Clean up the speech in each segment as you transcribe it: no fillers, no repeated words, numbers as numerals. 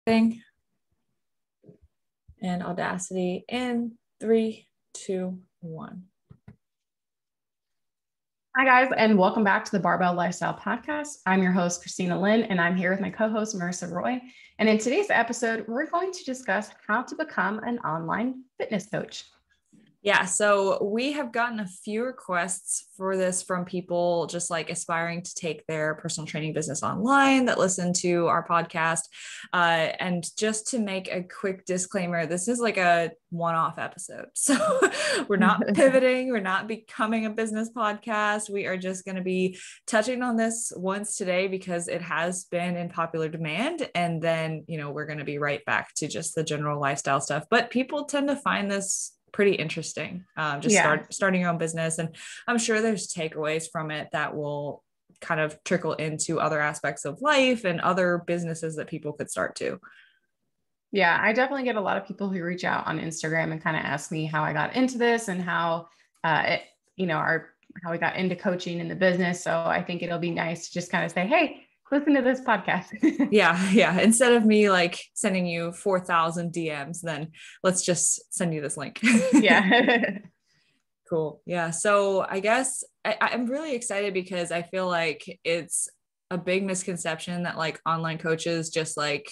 Thing and Audacity in 3, 2, 1. Hi, guys, and welcome back to the Barbell Lifestyle Podcast. I'm your host, Christina Lynn, and I'm here with my co-host, Marissa Roy. And in today's episode, we're going to discuss how to become an online fitness coach. Yeah, so we have gotten a few requests for this from people just like aspiring to take their personal training business online that listen to our podcast. And just to make a quick disclaimer, this is like a one-off episode. So we're not pivoting. We're not becoming a business podcast. We are just going to be touching on this once today because it has been in popular demand. And then, we're going to be right back to just the general lifestyle stuff. But people tend to find this pretty interesting. Starting your own business. And I'm sure there's takeaways from it that will kind of trickle into other aspects of life and other businesses that people could start too. Yeah, I definitely get a lot of people who reach out on Instagram and kind of ask me how I got into this and how, how we got into coaching in the business. So I think it'll be nice to just kind of say, hey, listen to this podcast. Yeah. Instead of me like sending you 4,000 DMs, then let's just send you this link. Yeah. Cool. Yeah. So I guess I'm really excited because I feel like it's a big misconception that like online coaches just like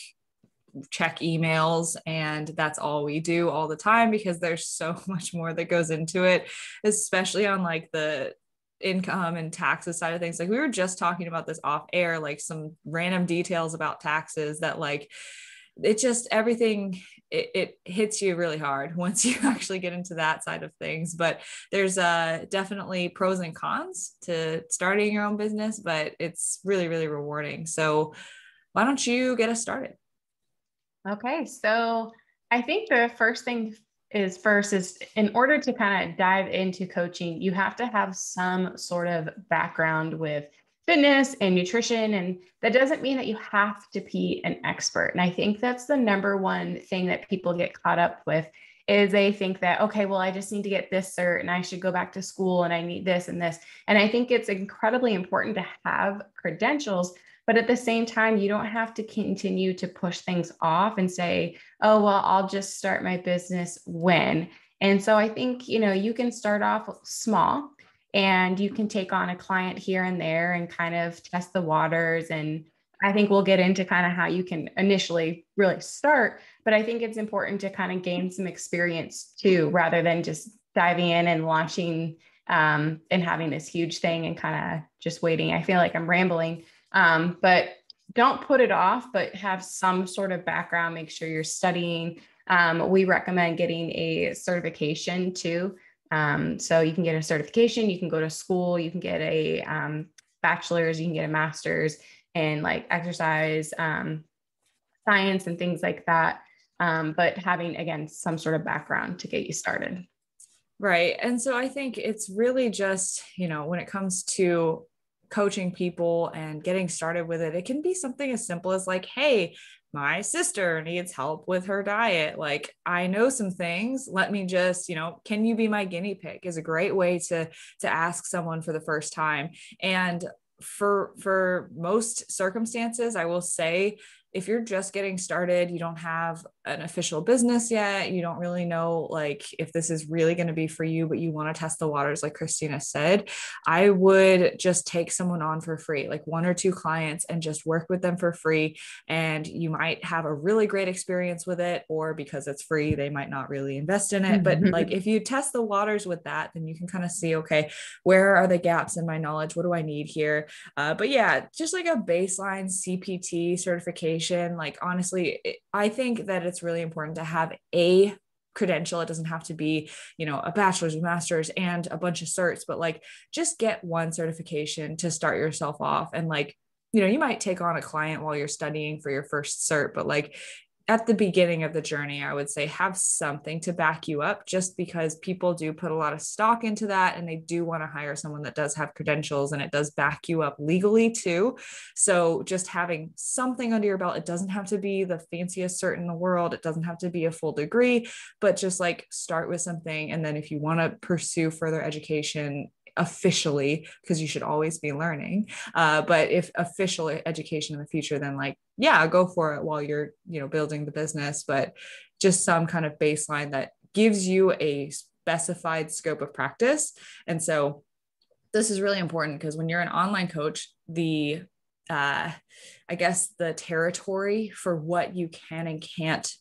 check emails and that's all we do all the time, because there's so much more that goes into it, especially on like the income and taxes side of things. Like we were just talking about this off air, like some random details about taxes that like it just everything it hits you really hard once you actually get into that side of things. But there's definitely pros and cons to starting your own business, but it's really, really rewarding. So why don't you get us started? Okay, so I think the first thing is in order to kind of dive into coaching, you have to have some sort of background with fitness and nutrition. And that doesn't mean that you have to be an expert. And I think that's the number one thing that people get caught up with is they think that, okay, well, I just need to get this cert and I should go back to school and I need this and this. And I think it's incredibly important to have credentials. But at the same time, you don't have to continue to push things off and say, oh, well, I'll just start my business when. And so I think, you can start off small and you can take on a client here and there and kind of test the waters. And I think we'll get into kind of how you can initially really start. But I think it's important to kind of gain some experience too, rather than just diving in and launching and having this huge thing and kind of just waiting. I feel like I'm rambling. But don't put it off, but have some sort of background. Make sure you're studying. We recommend getting a certification too. So you can get a certification, you can go to school, you can get a bachelor's, you can get a master's in like exercise, science and things like that. But having, again, some sort of background to get you started. Right. And so I think it's really just, when it comes to coaching people and getting started with it, it can be something as simple as like, hey, my sister needs help with her diet. Like, I know some things. Let me just, can you be my guinea pig is a great way to ask someone for the first time. And for most circumstances, I will say, if you're just getting started, you don't have an official business yet, you don't really know like if this is really going to be for you, but you want to test the waters, like Christina said, I would just take someone on for free, like 1 or 2 clients, and just work with them for free. And you might have a really great experience with it, or because it's free, they might not really invest in it. But like if you test the waters with that, then you can kind of see, okay, where are the gaps in my knowledge? What do I need here? But yeah, just like a baseline CPT certification. Like, honestly, I think that it's really important to have a credential. It doesn't have to be, a bachelor's, master's, and a bunch of certs, but like just get one certification to start yourself off. And like, you might take on a client while you're studying for your first cert, but like at the beginning of the journey, I would say have something to back you up, just because people do put a lot of stock into that and they do want to hire someone that does have credentials and it does back you up legally too. So just having something under your belt, it doesn't have to be the fanciest cert in the world. It doesn't have to be a full degree, but just like start with something. And then if you want to pursue further education, officially, because you should always be learning. But if official education in the future, then like, yeah, go for it while you're, building the business, but just some kind of baseline that gives you a specified scope of practice. And so this is really important because when you're an online coach, I guess the territory for what you can and can't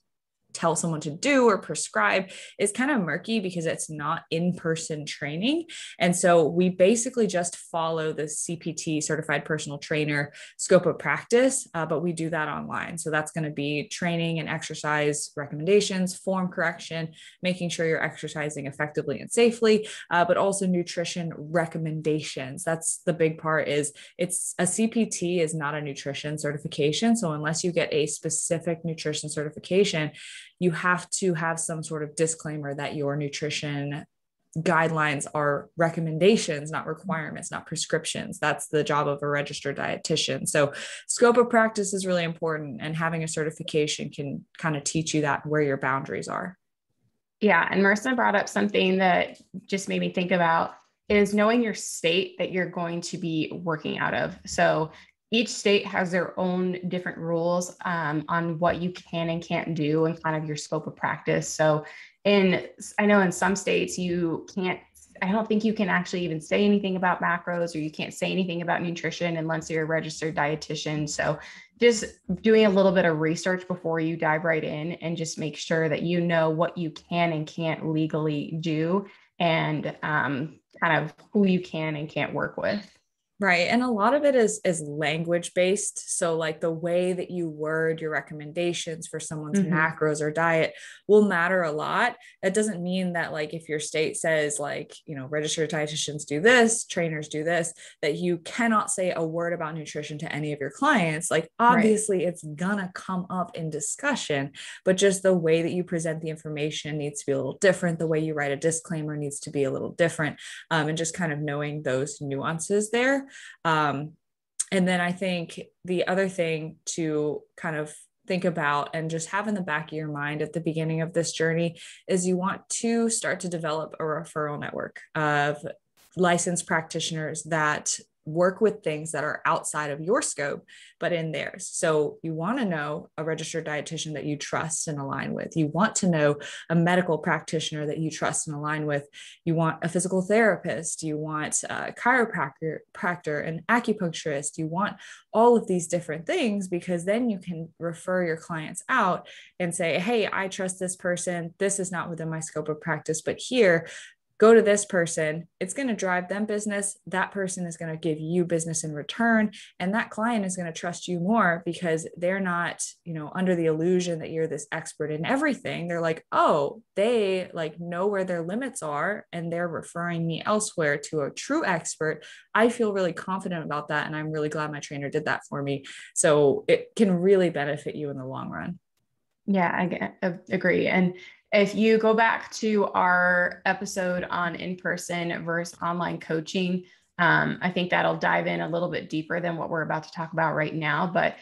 tell someone to do or prescribe is kind of murky because it's not in-person training. And so we basically just follow the CPT, certified personal trainer, scope of practice, but we do that online. So that's going to be training and exercise recommendations, form correction, making sure you're exercising effectively and safely, but also nutrition recommendations. That's the big part. Is it's a CPT is not a nutrition certification. So unless you get a specific nutrition certification, you have to have some sort of disclaimer that your nutrition guidelines are recommendations, not requirements, not prescriptions. That's the job of a registered dietitian. So scope of practice is really important, and having a certification can kind of teach you that, where your boundaries are. Yeah. And Marissa brought up something that just made me think about is knowing your state that you're going to be working out of. So each state has their own different rules on what you can and can't do and kind of your scope of practice. So I know in some states I don't think you can actually even say anything about macros, or you can't say anything about nutrition unless you're a registered dietitian. So just doing a little bit of research before you dive right in, and just make sure that you know what you can and can't legally do, and kind of who you can and can't work with. Right. And a lot of it is language based. So like the way that you word your recommendations for someone's macros or diet will matter a lot. That doesn't mean that like if your state says like, registered dietitians do this, trainers do this, that you cannot say a word about nutrition to any of your clients. Like obviously it's gonna come up in discussion, but just the way that you present the information needs to be a little different. The way you write a disclaimer needs to be a little different. And just kind of knowing those nuances there. And then I think the other thing to kind of think about and just have in the back of your mind at the beginning of this journey is you want to start to develop a referral network of licensed practitioners that work with things that are outside of your scope, but in theirs. So you want to know a registered dietitian that you trust and align with. You want to know a medical practitioner that you trust and align with. You want a physical therapist. You want a chiropractor, an acupuncturist. You want all of these different things, because then you can refer your clients out and say, hey, I trust this person. This is not within my scope of practice, but here, go to this person. It's going to drive them business. That person is going to give you business in return. And that client is going to trust you more because they're not, under the illusion that you're this expert in everything. They're like, oh, they like know where their limits are and they're referring me elsewhere to a true expert. I feel really confident about that. And I'm really glad my trainer did that for me. So it can really benefit you in the long run. Yeah, I agree. And if you go back to our episode on in-person versus online coaching, I think that'll dive in a little bit deeper than what we're about to talk about right now. But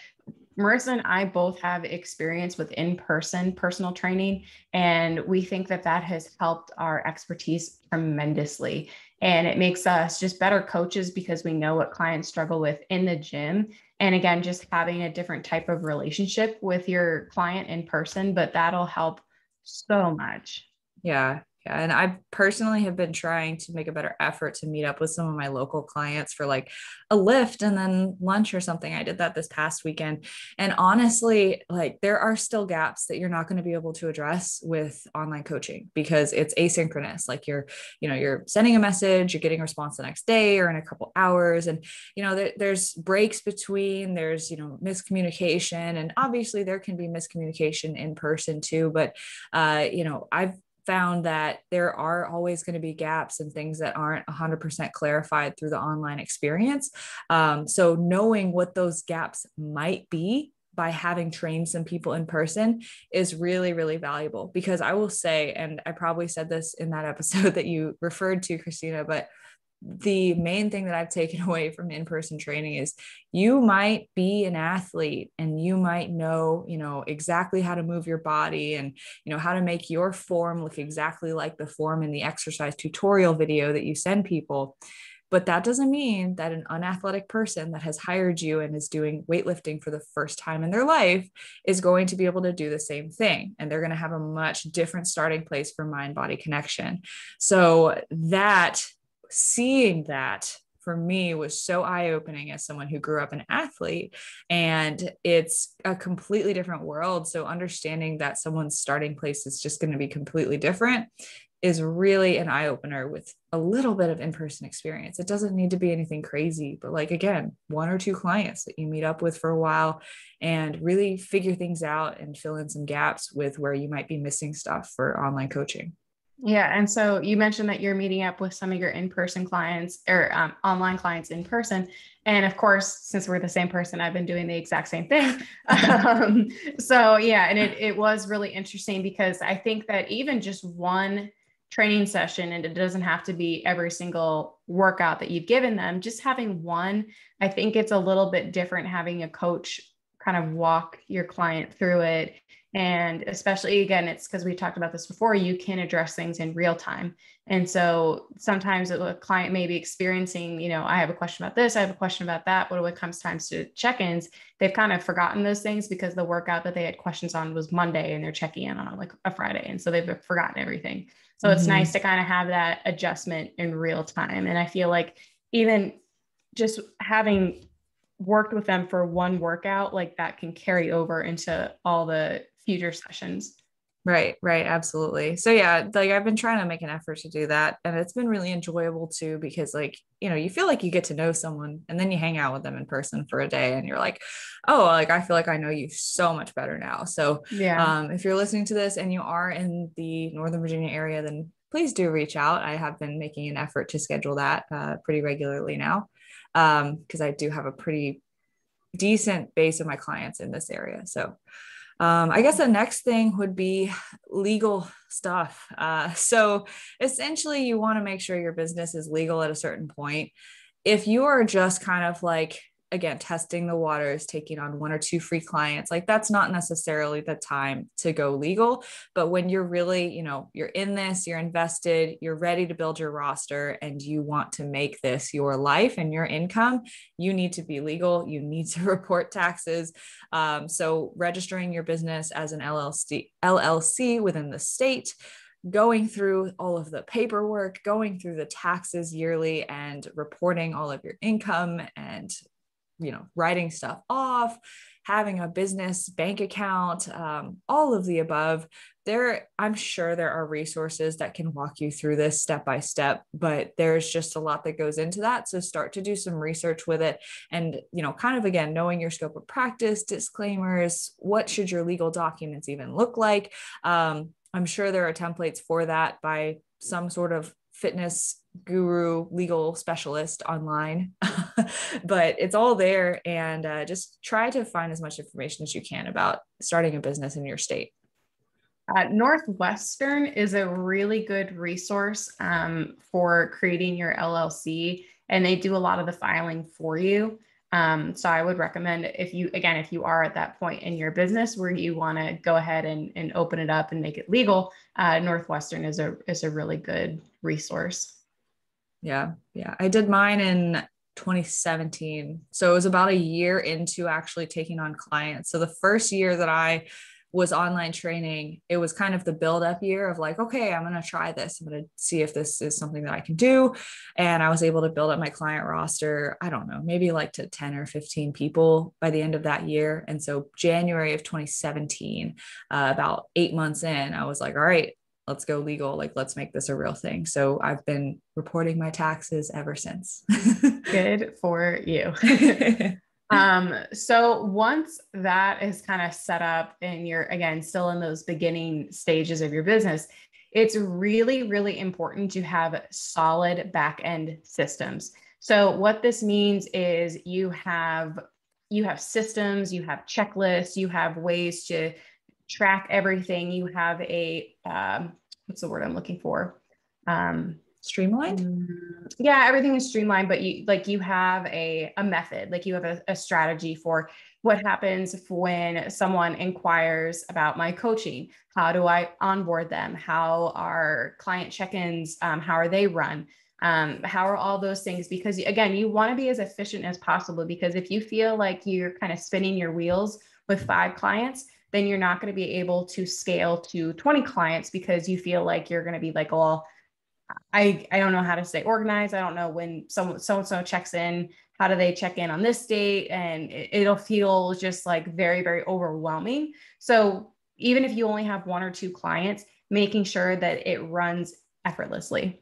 Marissa and I both have experience with in-person personal training, and we think that has helped our expertise tremendously. And it makes us just better coaches because we know what clients struggle with in the gym. And again, just having a different type of relationship with your client in person, but that'll help so much. Yeah. And I personally have been trying to make a better effort to meet up with some of my local clients for like a lift and then lunch or something. I did that this past weekend. And honestly, like there are still gaps that you're not going to be able to address with online coaching because it's asynchronous. Like you're sending a message, you're getting a response the next day or in a couple hours. And, there's breaks between, there's, miscommunication, and obviously there can be miscommunication in person too. But, I've found that there are always going to be gaps and things that aren't 100% clarified through the online experience. So knowing what those gaps might be by having trained some people in person is really, really valuable, because I will say, and I probably said this in that episode that you referred to, Christina, but the main thing that I've taken away from in-person training is you might be an athlete and you might know, exactly how to move your body and, how to make your form look exactly like the form in the exercise tutorial video that you send people. But that doesn't mean that an unathletic person that has hired you and is doing weightlifting for the first time in their life is going to be able to do the same thing. And they're going to have a much different starting place for mind body connection. So that seeing that for me was so eye-opening as someone who grew up an athlete, and it's a completely different world. So understanding that someone's starting place is just going to be completely different is really an eye-opener with a little bit of in-person experience. It doesn't need to be anything crazy, but like, again, 1 or 2 clients that you meet up with for a while and really figure things out and fill in some gaps with where you might be missing stuff for online coaching. Yeah. And so you mentioned that you're meeting up with some of your in-person clients or online clients in person. And of course, since we're the same person, I've been doing the exact same thing. So yeah, and it was really interesting because I think that even just one training session, and it doesn't have to be every single workout that you've given them, just having one, I think it's a little bit different having a coach kind of walk your client through it. And especially, again, it's because we talked about this before, you can address things in real time. And so sometimes a client may be experiencing, I have a question about this, I have a question about that. But when it comes time to check-ins, they've kind of forgotten those things because the workout that they had questions on was Monday and they're checking in on like a Friday. And so they've forgotten everything. So it's nice to kind of have that adjustment in real time. And I feel like even just having worked with them for one workout, like that can carry over into all the future sessions. Right. Absolutely. So yeah, like I've been trying to make an effort to do that. And it's been really enjoyable too, because like, you feel like you get to know someone and then you hang out with them in person for a day and you're like, oh, like I feel like I know you so much better now. So Yeah. if you're listening to this and you are in the Northern Virginia area, then please do reach out. I have been making an effort to schedule that pretty regularly now, because I do have a pretty decent base of my clients in this area. So I guess the next thing would be legal stuff. So essentially, you want to make sure your business is legal at a certain point. If you are just kind of like, again, testing the waters, taking on 1 or 2 free clients, like that's not necessarily the time to go legal. But when you're really, you're in this, you're invested, you're ready to build your roster, and you want to make this your life and your income, you need to be legal. You need to report taxes. So registering your business as an LLC within the state, going through all of the paperwork, going through the taxes yearly and reporting all of your income and writing stuff off, having a business bank account, all of the above. I'm sure there are resources that can walk you through this step by step, but there's just a lot that goes into that. So start to do some research with it and, kind of, again, knowing your scope of practice, disclaimers, what should your legal documents even look like? I'm sure there are templates for that by some sort of fitness guru, legal specialist online, but it's all there. And just try to find as much information as you can about starting a business in your state. Northwestern is a really good resource for creating your LLC, and they do a lot of the filing for you. So I would recommend if you are at that point in your business where you want to go ahead and open it up and make it legal, Northwestern is a really good resource. Yeah. I did mine in 2017. So it was about a year into actually taking on clients. So the first year that I was online training, it was kind of the build up year of like, okay, I'm going to try this. I'm going to see if this is something that I can do. And I was able to build up my client roster, I don't know, maybe like to 10 or 15 people by the end of that year. And so January of 2017, about 8 months in, I was like, all right, let's go legal. Like, let's make this a real thing. So I've been reporting my taxes ever since. Good for you. So once that is kind of set up and you're, again, still in those beginning stages of your business, it's really, really important to have solid back-end systems. So what this means is you have systems, you have checklists, you have ways to track everything. You have a, what's the word I'm looking for? Streamlined? Yeah, everything is streamlined, but you have a method, like you have a strategy for what happens when someone inquires about my coaching. How do I onboard them? How are client check-ins? How are they run? How are all those things? Because again, you want to be as efficient as possible, because if you feel like you're kind of spinning your wheels with 5 clients, then you're not going to be able to scale to 20 clients because you feel like you're going to be like, oh, I don't know how to stay organized. I don't know when so-and-so checks in, how do they check in on this date? And it'll feel just like very, very overwhelming. So even if you only have 1 or 2 clients, making sure that it runs effortlessly.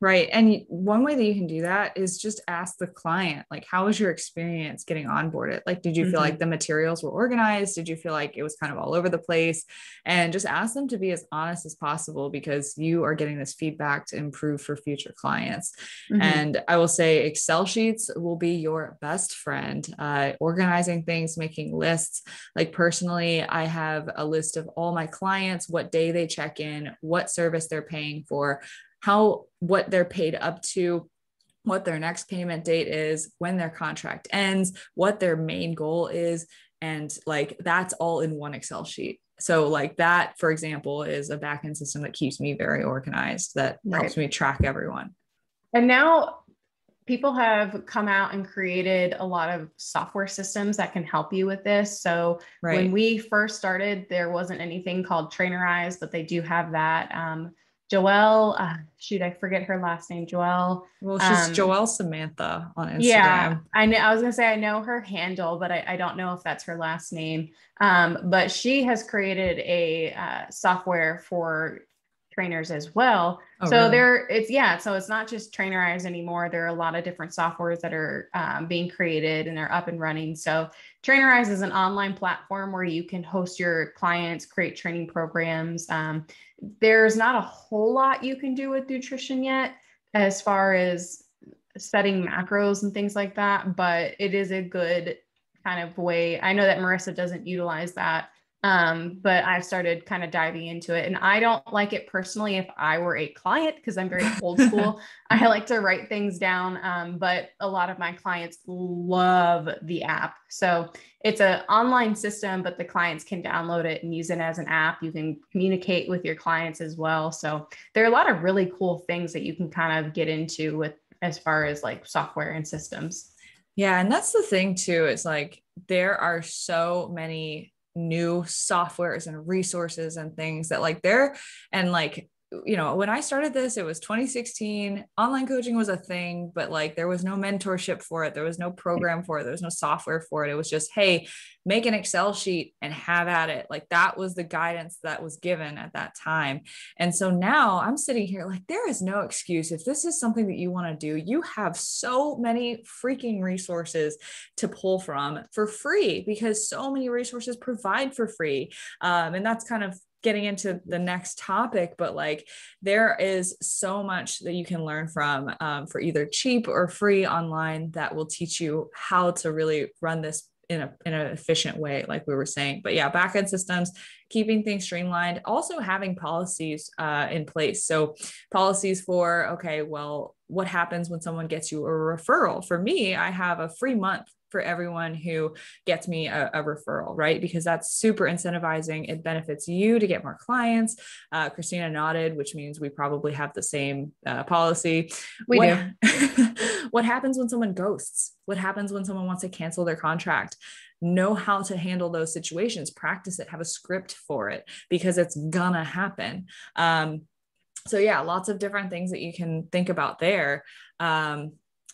Right. And one way that you can do that is just ask the client, like, how was your experience getting onboarded? Like, did you feel like the materials were organized? Did you feel like it was kind of all over the place? And just ask them to be as honest as possible, because you are getting this feedback to improve for future clients. And I will say Excel sheets will be your best friend. Organizing things, making lists. Like personally, I have a list of all my clients, what day they check in, what service they're paying for, what they're paid up to, what their next payment date is, when their contract ends, what their main goal is. And like, that's all in one Excel sheet. So like that, for example, is a backend system that keeps me very organized, that helps me track everyone. And now people have come out and created a lot of software systems that can help you with this. So when we first started, there wasn't anything called Trainerize, but they do have that. Joelle, I forget her last name. Joelle. Well, she's Joelle Samantha on Instagram. Yeah, I know. I was gonna say I know her handle, but I don't know if that's her last name. But she has created a software for trainers as well. So it's not just Trainerize anymore. There are a lot of different softwares that are being created and they're up and running. So Trainerize is an online platform where you can host your clients, create training programs. There's not a whole lot you can do with nutrition yet, as far as setting macros and things like that, but it is a good kind of way. I know that Marissa doesn't utilize that. But I've started kind of diving into it, and I don't like it personally if I were a client, because I'm very old school. I like to write things down. But a lot of my clients love the app. So it's an online system, but the clients can download it and use it as an app. You can communicate with your clients as well. So there are a lot of really cool things that you can kind of get into with, as far as like software and systems. Yeah. And that's the thing too. It's like, there are so many new softwares and resources and things that like and like, you know, when I started this, it was 2016. Online coaching was a thing, but like there was no mentorship for it. There was no program for it. There was no software for it. It was just, hey, make an Excel sheet and have at it. Like that was the guidance that was given at that time. And so now I'm sitting here like, there is no excuse. If this is something that you want to do, you have so many freaking resources to pull from for free, because so many resources provide for free. And that's kind of getting into the next topic, but like there is so much that you can learn from for either cheap or free online that will teach you how to really run this in an efficient way, like we were saying. But yeah, backend systems, keeping things streamlined, also having policies in place. So policies for, okay, well, what happens when someone gets you a referral? For me, I have a free month for everyone who gets me a referral, right? Because that's super incentivizing. It benefits you to get more clients. Christina nodded, which means we probably have the same policy. We do. What happens when someone ghosts? What happens when someone wants to cancel their contract? Know how to handle those situations, practice it, have a script for it, because it's gonna happen. So yeah, lots of different things that you can think about there.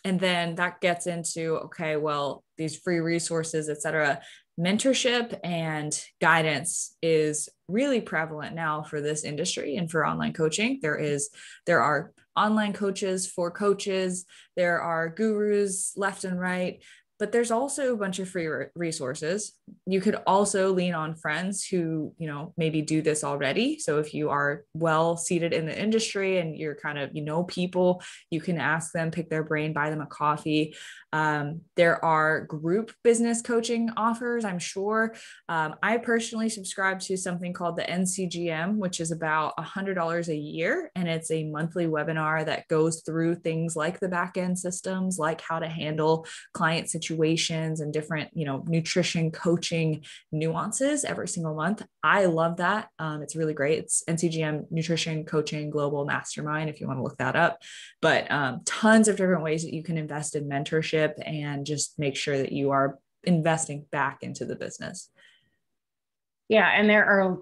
And then that gets into, okay, well, these free resources, et cetera. Mentorship and guidance is really prevalent now for this industry and for online coaching. There are online coaches for coaches. There are gurus left and right, but there's also a bunch of free resources. You could also lean on friends who, you know, maybe do this already. So if you are well seated in the industry and you're kind of, you know, people, you can ask them, pick their brain, buy them a coffee. There are group business coaching offers, I'm sure. I personally subscribe to something called the NCGM, which is about $100 a year. And it's a monthly webinar that goes through things like the backend systems, like how to handle client situations, situations and different, nutrition coaching nuances every single month. I love that. It's really great. It's NCGM Nutrition Coaching Global Mastermind, if you want to look that up. But tons of different ways that you can invest in mentorship and just make sure that you are investing back into the business. Yeah. And there are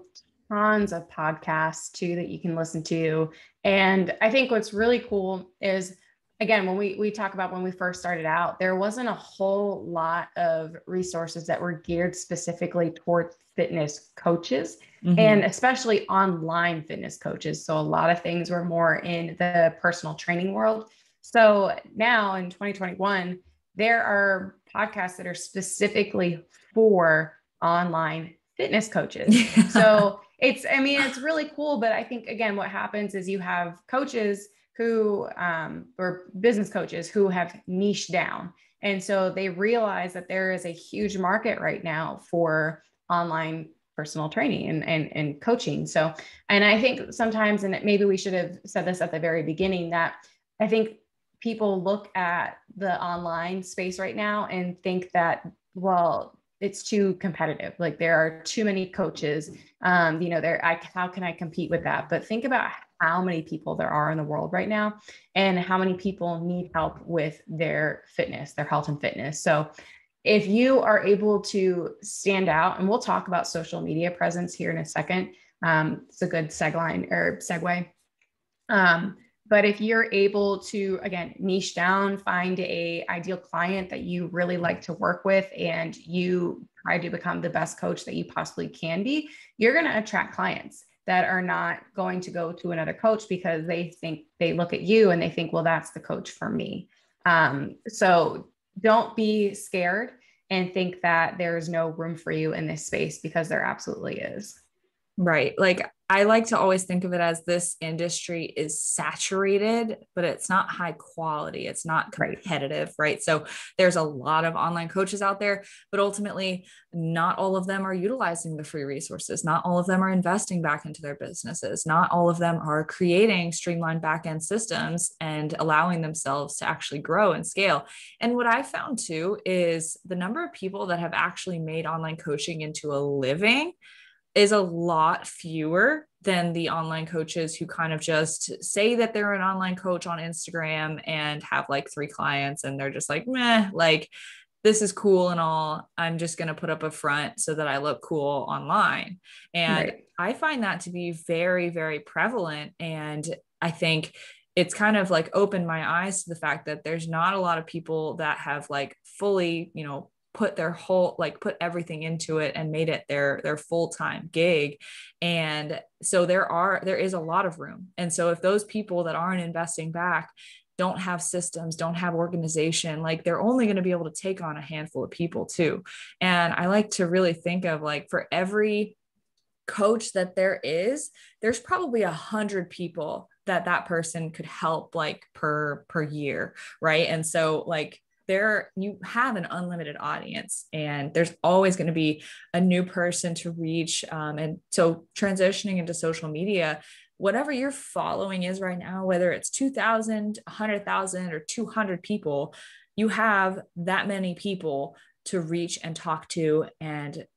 tons of podcasts too that you can listen to. And I think what's really cool is, again, when we talk about when we first started out, there wasn't a whole lot of resources that were geared specifically towards fitness coaches, and especially online fitness coaches. So a lot of things were more in the personal training world. So now in 2021, there are podcasts that are specifically for online fitness coaches. So it's really cool. But I think, again, what happens is you have coaches who, or business coaches who have niched down. And so they realize that there is a huge market right now for online personal training and coaching. So, and I think sometimes, and maybe we should have said this at the very beginning, that I think people look at the online space right now and think that, well, it's too competitive. Like there are too many coaches, how can I compete with that? But think about how many people there are in the world right now and how many people need help with their fitness, their health and fitness. So if you are able to stand out, and we'll talk about social media presence here in a second. It's a good segue. But if you're able to, again, niche down, find a ideal client that you really like to work with, and you try to become the best coach that you possibly can be, you're going to attract clients that are not going to go to another coach because they look at you and they think, well, that's the coach for me. So don't be scared and think that there's no room for you in this space, because there absolutely is. Right. Like I like to always think of it as this industry is saturated, but it's not high quality. It's not competitive, right? So there's a lot of online coaches out there, but ultimately not all of them are utilizing the free resources. Not all of them are investing back into their businesses. Not all of them are creating streamlined backend systems and allowing themselves to actually grow and scale. And what I found too is the number of people that have actually made online coaching into a living is a lot fewer than the online coaches who kind of just say that they're an online coach on Instagram and have like 3 clients and they're just like, meh, like this is cool and all. I'm just going to put up a front so that I look cool online. And I find that to be very, very prevalent. And I think it's kind of like opened my eyes to the fact that there's not a lot of people that have like fully, put everything into it and made it their full-time gig. And so there is a lot of room. And so if those people that aren't investing back don't have systems, don't have organization, like they're only going to be able to take on a handful of people too. And I like to really think of like for every coach that there's probably 100 people that person could help like per year. Right. And so like you have an unlimited audience and there's always going to be a new person to reach. And so transitioning into social media, whatever your following is right now, whether it's 2,000, 100,000 or 200 people, you have that many people to reach and talk to and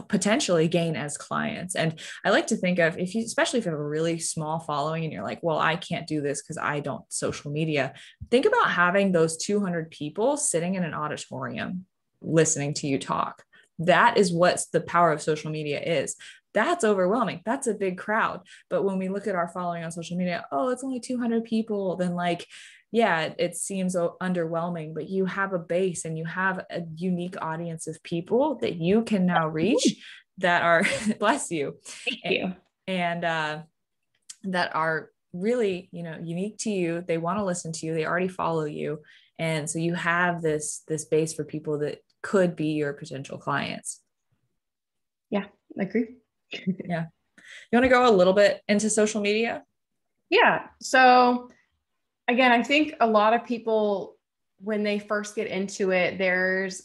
potentially gain as clients. And I like to think of especially if you have a really small following and you're like, well, I can't do this because I don't social media. Think about having those 200 people sitting in an auditorium, listening to you talk. That is what the power of social media is. That's overwhelming. That's a big crowd. But when we look at our following on social media, oh, it's only 200 people, then like, yeah, it seems underwhelming, but you have a base and you have a unique audience of people that you can now reach that are, bless you. Thank you. And that are really, unique to you. They want to listen to you. They already follow you. And so you have this base for people that could be your potential clients. Yeah, I agree. Yeah. You want to go a little bit into social media? Yeah. So again, I think a lot of people, when they first get into it, there's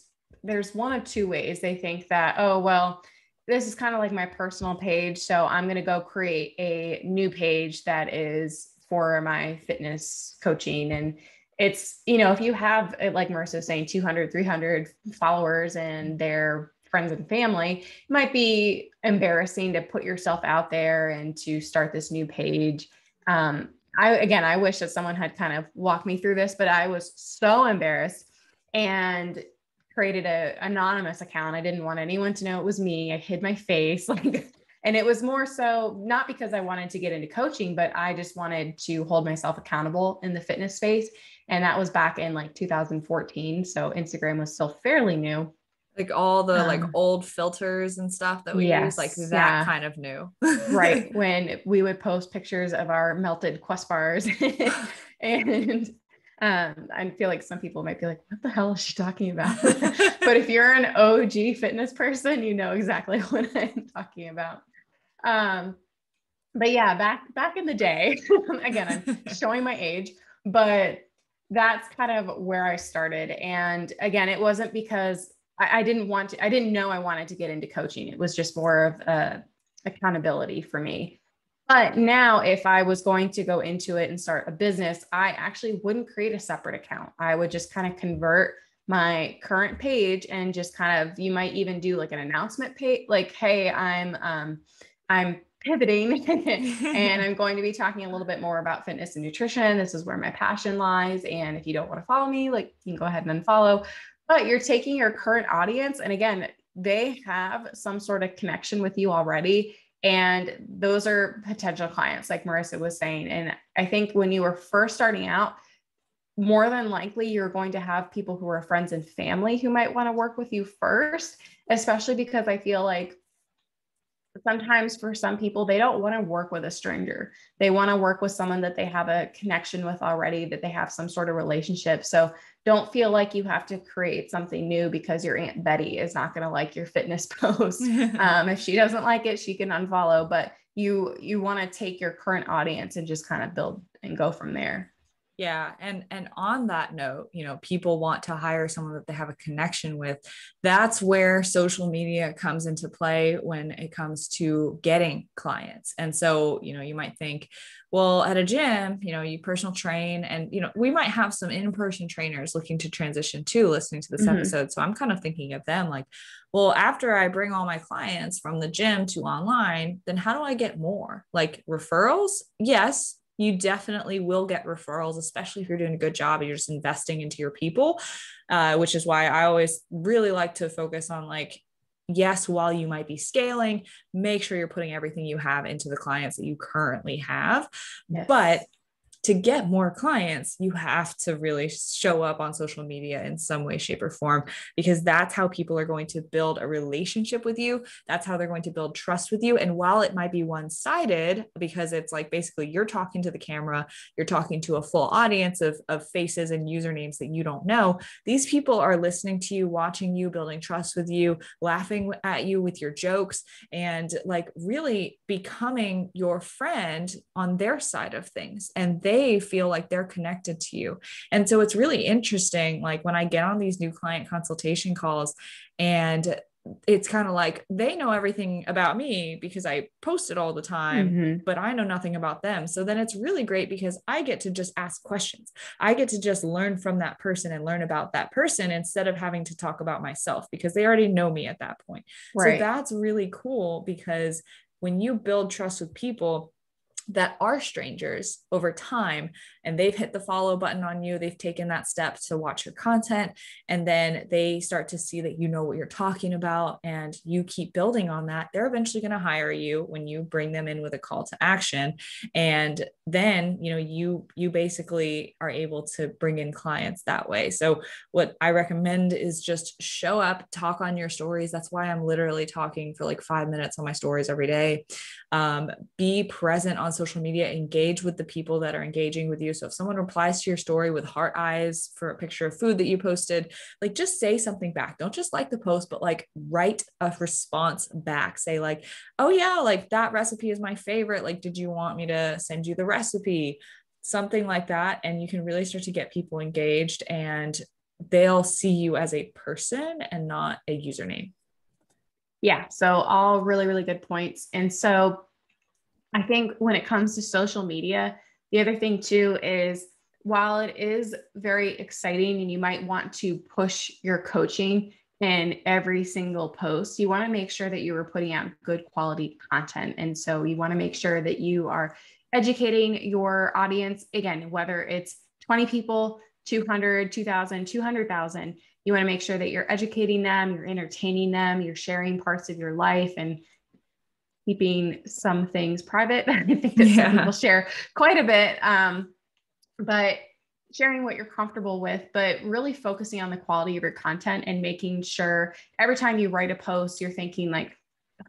one of two ways. They think that, oh, well, this is kind of like my personal page, so I'm going to go create a new page that is for my fitness coaching. it's, you know, if you have, like Marissa was saying, 200, 300 followers and they're friends and family, it might be embarrassing to put yourself out there and to start this new page. I wish that someone had kind of walked me through this, but I was so embarrassed and created a anonymous account. I didn't want anyone to know it was me. I hid my face, like, and it was more so not because I wanted to get into coaching, but I just wanted to hold myself accountable in the fitness space. And that was back in like 2014. So Instagram was still fairly new. Like all the like old filters and stuff that we use, like Yes. that Yeah. kind of new. Right. When we would post pictures of our melted Quest bars and I feel like some people might be like, what the hell is she talking about? But if you're an OG fitness person, you know exactly what I'm talking about. But yeah, back in the day, again, I'm showing my age, but that's kind of where I started. And again, it wasn't because I didn't know I wanted to get into coaching. It was just more of accountability for me. But now if I was going to go into it and start a business, I actually wouldn't create a separate account. I would just kind of convert my current page and just kind of, you might even do like an announcement page, like, hey, I'm pivoting and I'm going to be talking a little bit more about fitness and nutrition. This is where my passion lies. And if you don't want to follow me, like, you can go ahead and unfollow, but you're taking your current audience. And again, they have some sort of connection with you already. And those are potential clients, like Marissa was saying. And I think when you were first starting out, more than likely, you're going to have people who are friends and family who might want to work with you first, especially because I feel like sometimes for some people, they don't want to work with a stranger. They want to work with someone that they have a connection with already, that they have some sort of relationship. So don't feel like you have to create something new because your Aunt Betty is not going to like your fitness post. If she doesn't like it, she can unfollow, but you want to take your current audience and just kind of build and go from there. Yeah. And on that note, you know, people want to hire someone that they have a connection with. That's where social media comes into play when it comes to getting clients. And so, you know, you might think, well, at a gym, you know, you personal train and, you know, we might have some in-person trainers looking to transition to listening to this episode. So I'm kind of thinking of them like, well, after I bring all my clients from the gym to online, then how do I get more? Like referrals? Yes, you definitely will get referrals, especially if you're doing a good job and you're just investing into your people, which is why I always really like to focus on like, yes, while you might be scaling, make sure you're putting everything you have into the clients that you currently have. Yes. But to get more clients, you have to really show up on social media in some way, shape, or form, because that's how people are going to build a relationship with you. That's how they're going to build trust with you. And while it might be one-sided, because it's like basically you're talking to the camera, you're talking to a full audience of faces and usernames that you don't know, these people are listening to you, watching you, building trust with you, laughing at you with your jokes, and like really becoming your friend on their side of things. And they feel like they're connected to you. And so it's really interesting. Like when I get on these new client consultation calls and it's kind of like they know everything about me because I post it all the time, but I know nothing about them. So then it's really great because I get to just ask questions. I get to just learn from that person and learn about that person instead of having to talk about myself because they already know me at that point. Right. So that's really cool because when you build trust with people that are strangers over time and they've hit the follow button on you, they've taken that step to watch your content, and then they start to see that you know what you're talking about and you keep building on that, they're eventually going to hire you when you bring them in with a call to action. And then, you know, you basically are able to bring in clients that way. So what I recommend is just show up, talk on your stories. That's why I'm literally talking for like 5 minutes on my stories every day. Be present on social media, engage with the people that are engaging with you. So if someone replies to your story with heart eyes for a picture of food that you posted, like just say something back. Don't just like the post, but like write a response back. Say like, oh yeah, like that recipe is my favorite. Like, did you want me to send you the recipe? Something like that. And you can really start to get people engaged and they'll see you as a person and not a username. Yeah. So all really, really good points. And so I think when it comes to social media, the other thing too is while it is very exciting and you might want to push your coaching in every single post, you want to make sure that you are putting out good quality content. And so you want to make sure that you are educating your audience, again, whether it's 20 people, 200, 2,000, 200,000, you want to make sure that you're educating them, you're entertaining them, you're sharing parts of your life and keeping some things private. I think that some people share quite a bit, but sharing what you're comfortable with, but really focusing on the quality of your content and making sure every time you write a post, you're thinking like,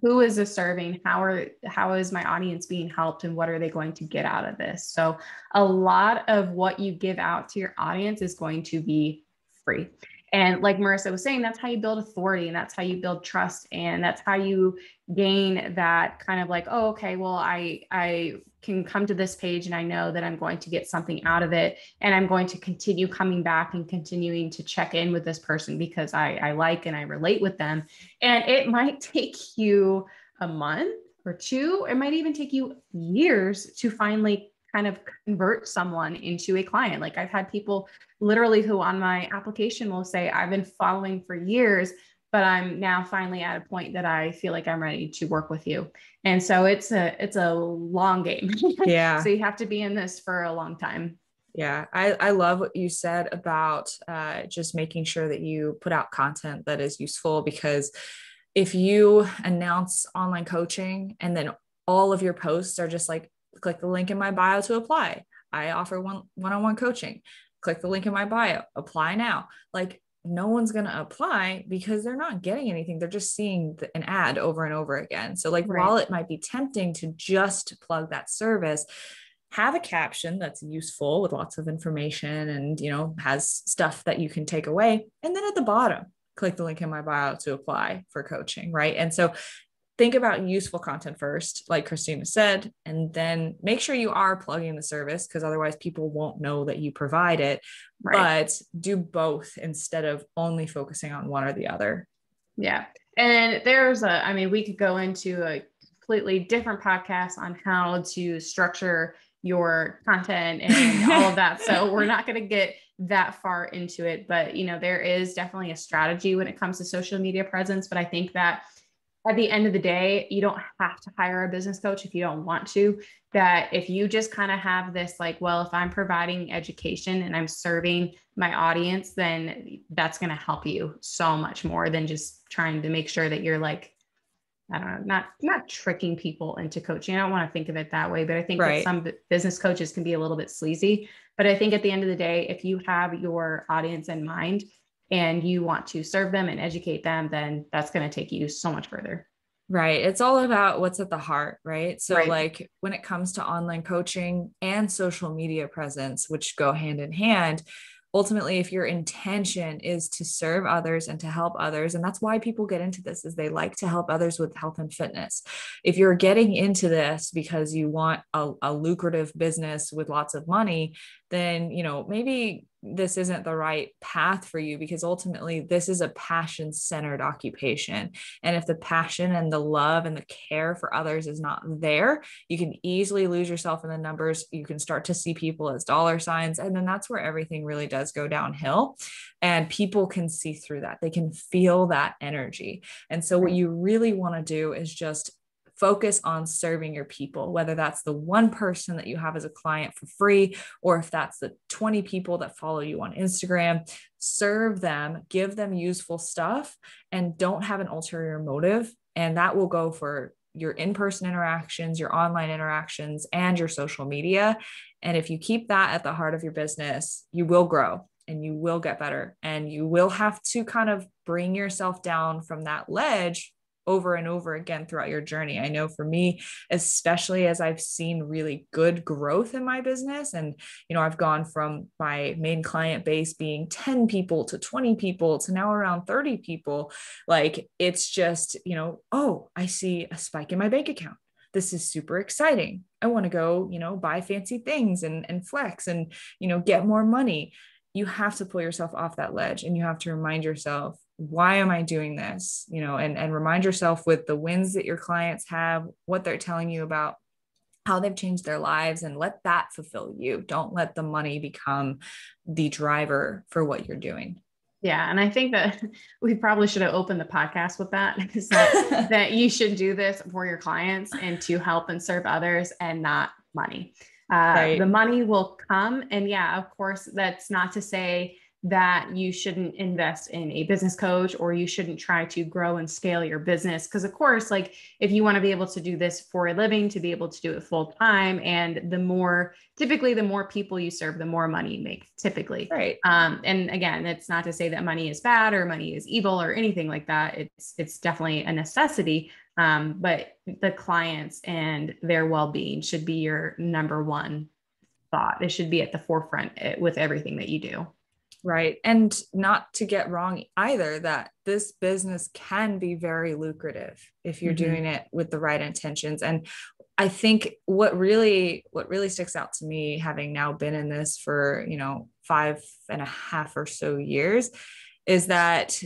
who is this serving? How is my audience being helped? And what are they going to get out of this? So a lot of what you give out to your audience is going to be free. And like Marissa was saying, that's how you build authority and that's how you build trust. And that's how you gain that kind of like, oh, okay, well, I can come to this page and I know that I'm going to get something out of it. And I'm going to continue coming back and continuing to check in with this person because I like and I relate with them. And it might take you a month or two. It might even take you years to finally kind of convert someone into a client. Like I've had people literally who on my application will say, I've been following for years, but I'm now finally at a point that I feel like I'm ready to work with you. And so it's a long game. Yeah. So you have to be in this for a long time. Yeah. I love what you said about just making sure that you put out content that is useful, because if you announce online coaching and then all of your posts are just like, click the link in my bio to apply. I offer one-on-one coaching. Click the link in my bio, apply now. Like no one's going to apply because they're not getting anything. They're just seeing an ad over and over again. So like, while it might be tempting to just plug that service, have a caption that's useful with lots of information and, has stuff that you can take away. And then at the bottom, click the link in my bio to apply for coaching. Right. And so think about useful content first, like Christina said, and then make sure you are plugging the service, because otherwise people won't know that you provide it. But do both instead of only focusing on one or the other. Yeah. And we could go into a completely different podcast on how to structure your content and all of that. So we're not going to get that far into it, but there is definitely a strategy when it comes to social media presence. But I think that at the end of the day, you don't have to hire a business coach if you don't want to. That if you just kind of have this like, well, if I'm providing education and I'm serving my audience, then that's going to help you so much more than just trying to make sure that you're like, I don't know, not tricking people into coaching. I don't want to think of it that way, but I think that some business coaches can be a little bit sleazy. But I think at the end of the day, if you have your audience in mind and you want to serve them and educate them, then that's going to take you so much further. Right. It's all about what's at the heart, right? So like when it comes to online coaching and social media presence, which go hand in hand, ultimately, if your intention is to serve others and to help others, and that's why people get into this, is they like to help others with health and fitness. If you're getting into this because you want a lucrative business with lots of money, then, maybe this isn't the right path for you, because ultimately this is a passion-centered occupation. And if the passion and the love and the care for others is not there, you can easily lose yourself in the numbers. You can start to see people as dollar signs. And then that's where everything really does go downhill. And people can see through that. They can feel that energy. And so what you really want to do is just focus on serving your people, whether that's the one person that you have as a client for free, or if that's the 20 people that follow you on Instagram. Serve them, give them useful stuff, and don't have an ulterior motive. And that will go for your in-person interactions, your online interactions, and your social media. And if you keep that at the heart of your business, you will grow and you will get better, and you will have to kind of bring yourself down from that ledge over and over again throughout your journey. I know for me, especially as I've seen really good growth in my business, and, I've gone from my main client base being 10 people to 20 people to now around 30 people. Like, it's just, oh, I see a spike in my bank account. This is super exciting. I want to go, buy fancy things and flex and, get more money. You have to pull yourself off that ledge, and you have to remind yourself, why am I doing this? And remind yourself with the wins that your clients have, what they're telling you about how they've changed their lives, and let that fulfill you. Don't let the money become the driver for what you're doing. Yeah. And I think that we probably should have opened the podcast with that, is that you should do this for your clients and to help and serve others, and not money. Right. The money will come. And yeah, of course, that's not to say that you shouldn't invest in a business coach, or you shouldn't try to grow and scale your business. Because of course, like if you want to be able to do this for a living, to be able to do it full time, and typically the more people you serve, the more money you make, typically. Right. And again, it's not to say that money is bad or money is evil or anything like that. It's definitely a necessity. But the clients and their well-being should be your number one thought. It should be at the forefront with everything that you do. Right. And not to get wrong either, that this business can be very lucrative if you're doing it with the right intentions. And I think what really sticks out to me, having now been in this for, 5.5 or so years, is that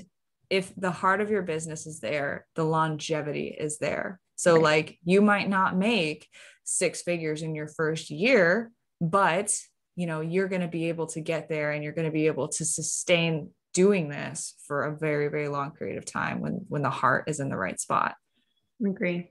if the heart of your business is there, the longevity is there. So like, you might not make 6 figures in your first year, but you're going to be able to get there, and you're going to be able to sustain doing this for a very, very long period of time when the heart is in the right spot. I agree.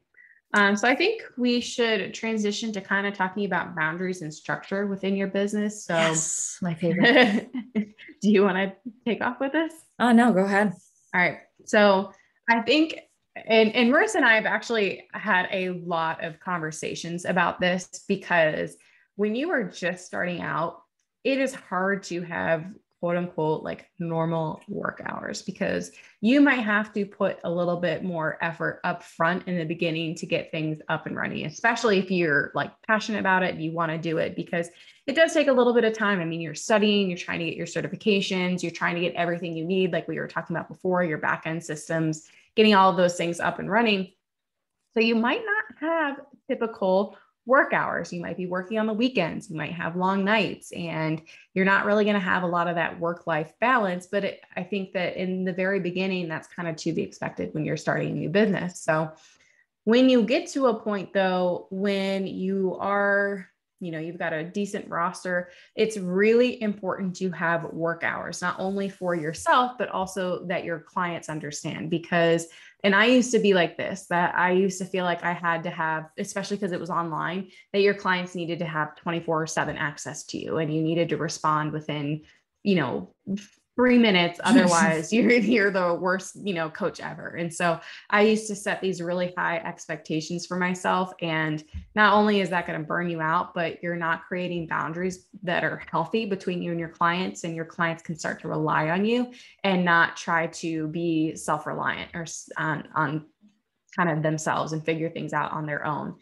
So I think we should transition to kind of talking about boundaries and structure within your business. So yes, my favorite. Do you want to take off with this? Oh, no, go ahead. All right. So I think, and Marissa and I have actually had a lot of conversations about this, because when you are just starting out, it is hard to have quote unquote like normal work hours, because you might have to put a little bit more effort up front in the beginning to get things up and running, especially if you're like passionate about it and you want to do it, because it does take a little bit of time. I mean, you're studying, you're trying to get your certifications, you're trying to get everything you need, like we were talking about before, your back-end systems, getting all of those things up and running. So you might not have typical work hours. You might be working on the weekends. You might have long nights, and you're not really going to have a lot of that work-life balance. But I think that in the very beginning, that's kind of to be expected when you're starting a new business. So when you get to a point though, when you are, you've got a decent roster, it's really important to have work hours, not only for yourself, but also that your clients understand. Because, and I used to be like this, that I used to feel like I had to have, especially because it was online, that your clients needed to have 24/7 access to you, and you needed to respond within, 3 minutes. Otherwise you're the worst, coach ever. And so I used to set these really high expectations for myself. And not only is that going to burn you out, but you're not creating boundaries that are healthy between you and your clients, and your clients can start to rely on you and not try to be self-reliant or on kind of themselves and figure things out on their own.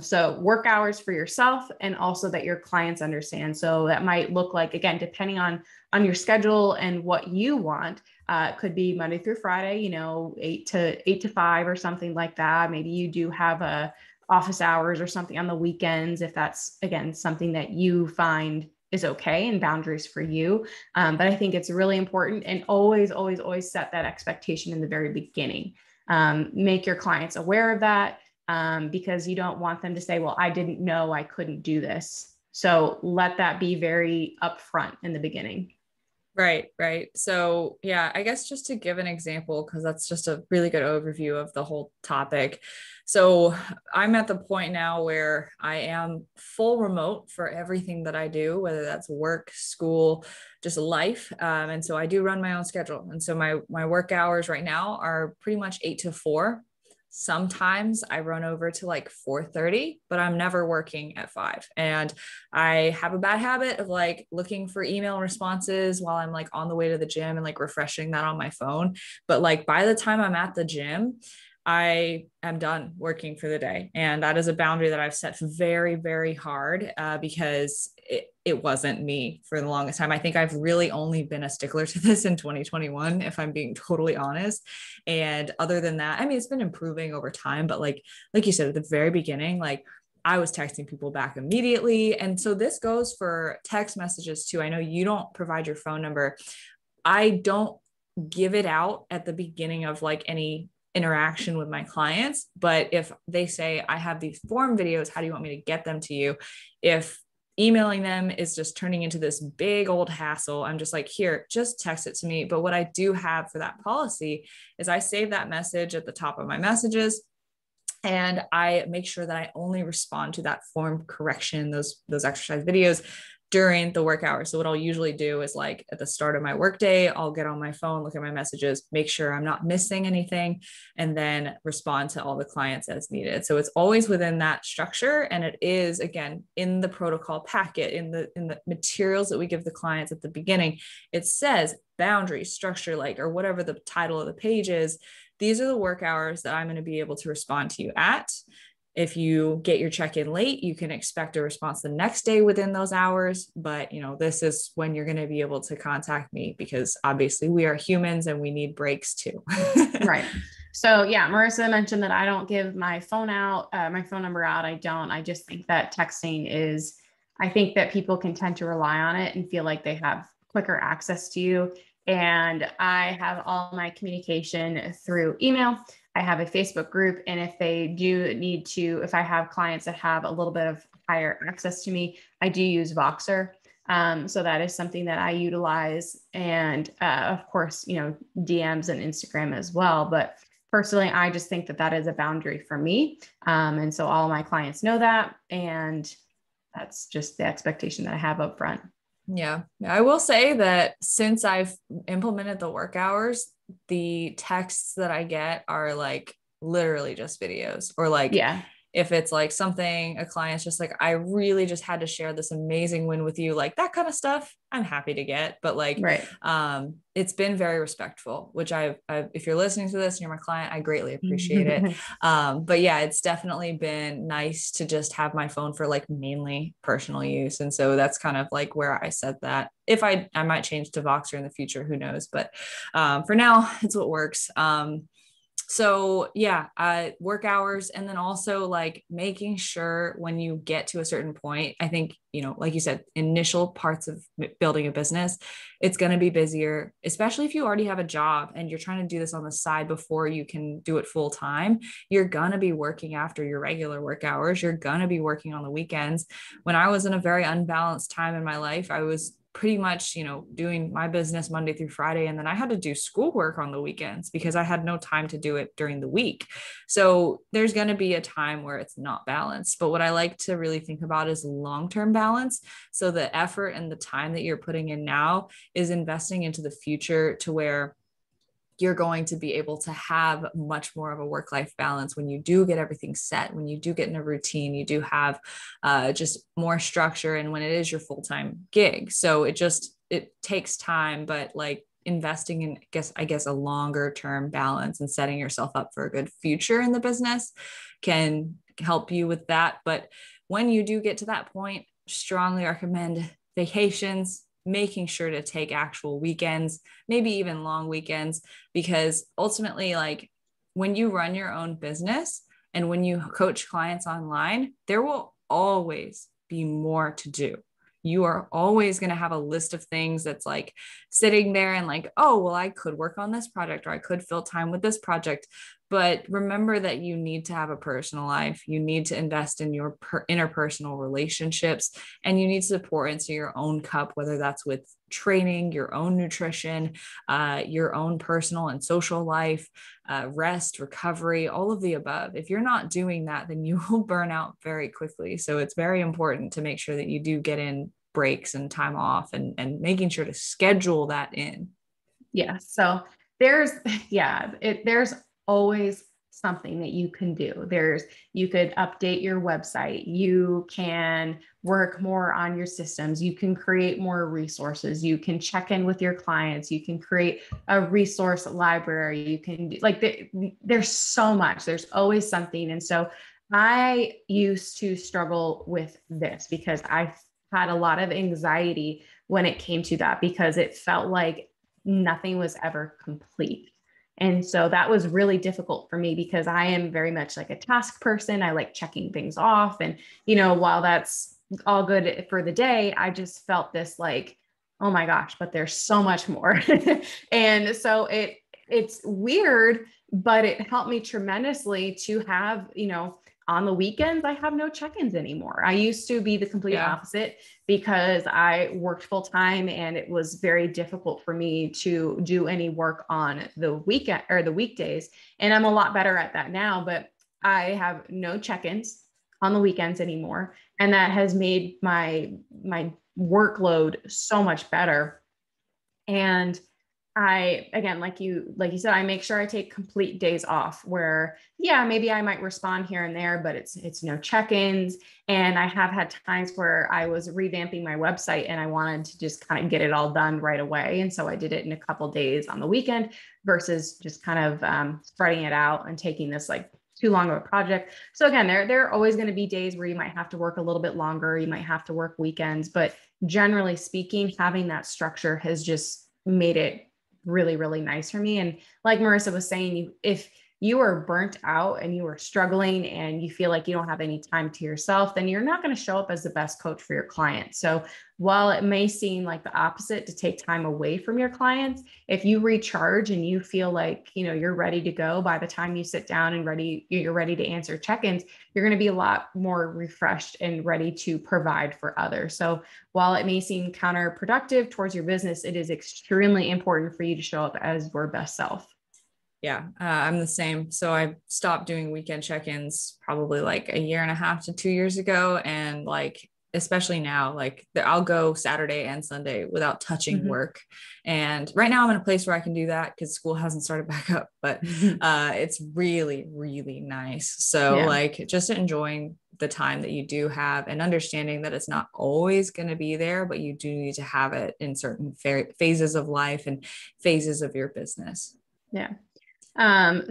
So work hours for yourself, and also that your clients understand. So that might look like, again, depending on your schedule and what you want, it could be Monday through Friday, 8 to 5 or something like that. Maybe you do have office hours or something on the weekends, if that's, again, something that you find is okay and boundaries for you. But I think it's really important, and always, always, always set that expectation in the very beginning. Make your clients aware of that, because you don't want them to say, well, I didn't know I couldn't do this. So let that be very upfront in the beginning. Right, right. So yeah, I guess just to give an example, because that's just a really good overview of the whole topic. So I'm at the point now where I am full remote for everything that I do, whether that's work, school, just life. And so I do run my own schedule. And so my work hours right now are pretty much 8 to 4. Sometimes I run over to like 4:30, but I'm never working at 5. And I have a bad habit of like looking for email responses while I'm like on the way to the gym and like refreshing that on my phone. But like by the time I'm at the gym, I am done working for the day. And that is a boundary that I've set very, very hard, because it wasn't me for the longest time. I think I've really only been a stickler to this in 2021, if I'm being totally honest. And other than that, I mean, it's been improving over time, but like you said, at the very beginning, like I was texting people back immediately. And so this goes for text messages too. I know you don't provide your phone number. I don't give it out at the beginning of like any interaction with my clients. But if they say, I have these form videos, how do you want me to get them to you? If emailing them is just turning into this big old hassle, I'm just like, here, just text it to me. But what I do have for that policy is I save that message at the top of my messages. And I make sure that I only respond to that form correction, those exercise videos during the work hours. So what I'll usually do is like at the start of my workday, I'll get on my phone, look at my messages, make sure I'm not missing anything, and then respond to all the clients as needed. So it's always within that structure. And it is, again, in the protocol packet, in the materials that we give the clients at the beginning, it says boundaries, structure, like, or whatever the title of the page is. These are the work hours that I'm going to be able to respond to you at. If you get your check-in late, you can expect a response the next day within those hours. But, this is when you're going to be able to contact me, because obviously we are humans and we need breaks too. Right. So yeah, Marissa mentioned that I don't give my phone out, my phone number out. I don't. I just think that texting I think that people can tend to rely on it and feel like they have quicker access to you. And I have all my communication through email. I have a Facebook group. And if they do need to, if I have clients that have a little bit of higher access to me, I do use Voxer. So that is something that I utilize. And of course, DMs and Instagram as well. But personally, I just think that is a boundary for me. And so all of my clients know that. And that's just the expectation that I have up front. Yeah. I will say that since I've implemented the work hours, the texts that I get are like literally just videos, or like, yeah. If it's like something, a client's just like, I really just had to share this amazing win with you, like that kind of stuff, I'm happy to get. But like, right. It's been very respectful, which I've, if you're listening to this and you're my client, I greatly appreciate it. But yeah, it's definitely been nice to just have my phone for like mainly personal use. And so that's kind of like where I said that. If I might change to Voxer in the future, who knows? But for now, it's what works. So yeah, work hours. And then also like making sure when you get to a certain point, I think, like you said, initial parts of building a business, it's going to be busier, especially if you already have a job and you're trying to do this on the side before you can do it full time. You're going to be working after your regular work hours. You're going to be working on the weekends. When I was in a very unbalanced time in my life, I was pretty much, doing my business Monday through Friday. And then I had to do schoolwork on the weekends because I had no time to do it during the week. So there's going to be a time where it's not balanced. But what I like to really think about is long-term balance. So the effort and the time that you're putting in now is investing into the future to where you're going to be able to have much more of a work-life balance when you do get everything set, when you do get in a routine, you do have just more structure, and when it is your full-time gig. So it takes time, but like investing in, I guess a longer term balance and setting yourself up for a good future in the business can help you with that. But when you do get to that point, strongly recommend vacations, making sure to take actual weekends, maybe even long weekends, because ultimately, like when you run your own business and when you coach clients online, there will always be more to do. You are always going to have a list of things that's like sitting there and like, oh, well, I could work on this project, or I could fill time with this project. But remember that you need to have a personal life. You need to invest in your interpersonal relationships, and you need to pour into your own cup, whether that's with training, your own nutrition, your own personal and social life, rest, recovery, all of the above. If you're not doing that, then you will burn out very quickly. So it's very important to make sure that you do get in breaks and time off, and making sure to schedule that in. Yeah. So there's always something that you can do. You could update your website. You can work more on your systems. You can create more resources. You can check in with your clients. You can create a resource library. You can there's so much, there's always something. And so I used to struggle with this because I had a lot of anxiety when it came to that, because it felt like nothing was ever complete. And so that was really difficult for me, because I am very much like a task person. I like checking things off. And, while that's all good for the day, I just felt this like, oh my gosh, but there's so much more. And so it's weird but it helped me tremendously to have, on the weekends, I have no check-ins anymore. I used to be the complete Yeah. opposite because I worked full time and it was very difficult for me to do any work on the weekend or the weekdays. And I'm a lot better at that now, but I have no check-ins on the weekends anymore. And that has made my workload so much better. And I, again, like you said, I make sure I take complete days off where, yeah, maybe I might respond here and there, but it's no check-ins. And I have had times where I was revamping my website and I wanted to just kind of get it all done right away. And so I did it in a couple days on the weekend versus just kind of spreading it out and taking this like too long of a project. So again, there are always going to be days where you might have to work a little bit longer. You might have to work weekends, but generally speaking, having that structure has just made it really, really nice for me. And like Marissa was saying, if you are burnt out and you are struggling and you feel like you don't have any time to yourself, then you're not going to show up as the best coach for your clients. So while it may seem like the opposite to take time away from your clients, if you recharge and you feel like, you're ready to go by the time you sit down and you're ready to answer check-ins, you're going to be a lot more refreshed and ready to provide for others. So while it may seem counterproductive towards your business, it is extremely important for you to show up as your best self. Yeah, I'm the same. So I stopped doing weekend check-ins probably like a year and a half to 2 years ago. And like, especially now, like I'll go Saturday and Sunday without touching work. And right now I'm in a place where I can do that because school hasn't started back up, but it's really, really nice. So Yeah. like just enjoying the time that you do have and understanding that it's not always going to be there, but you do need to have it in certain phases of life and phases of your business. Yeah.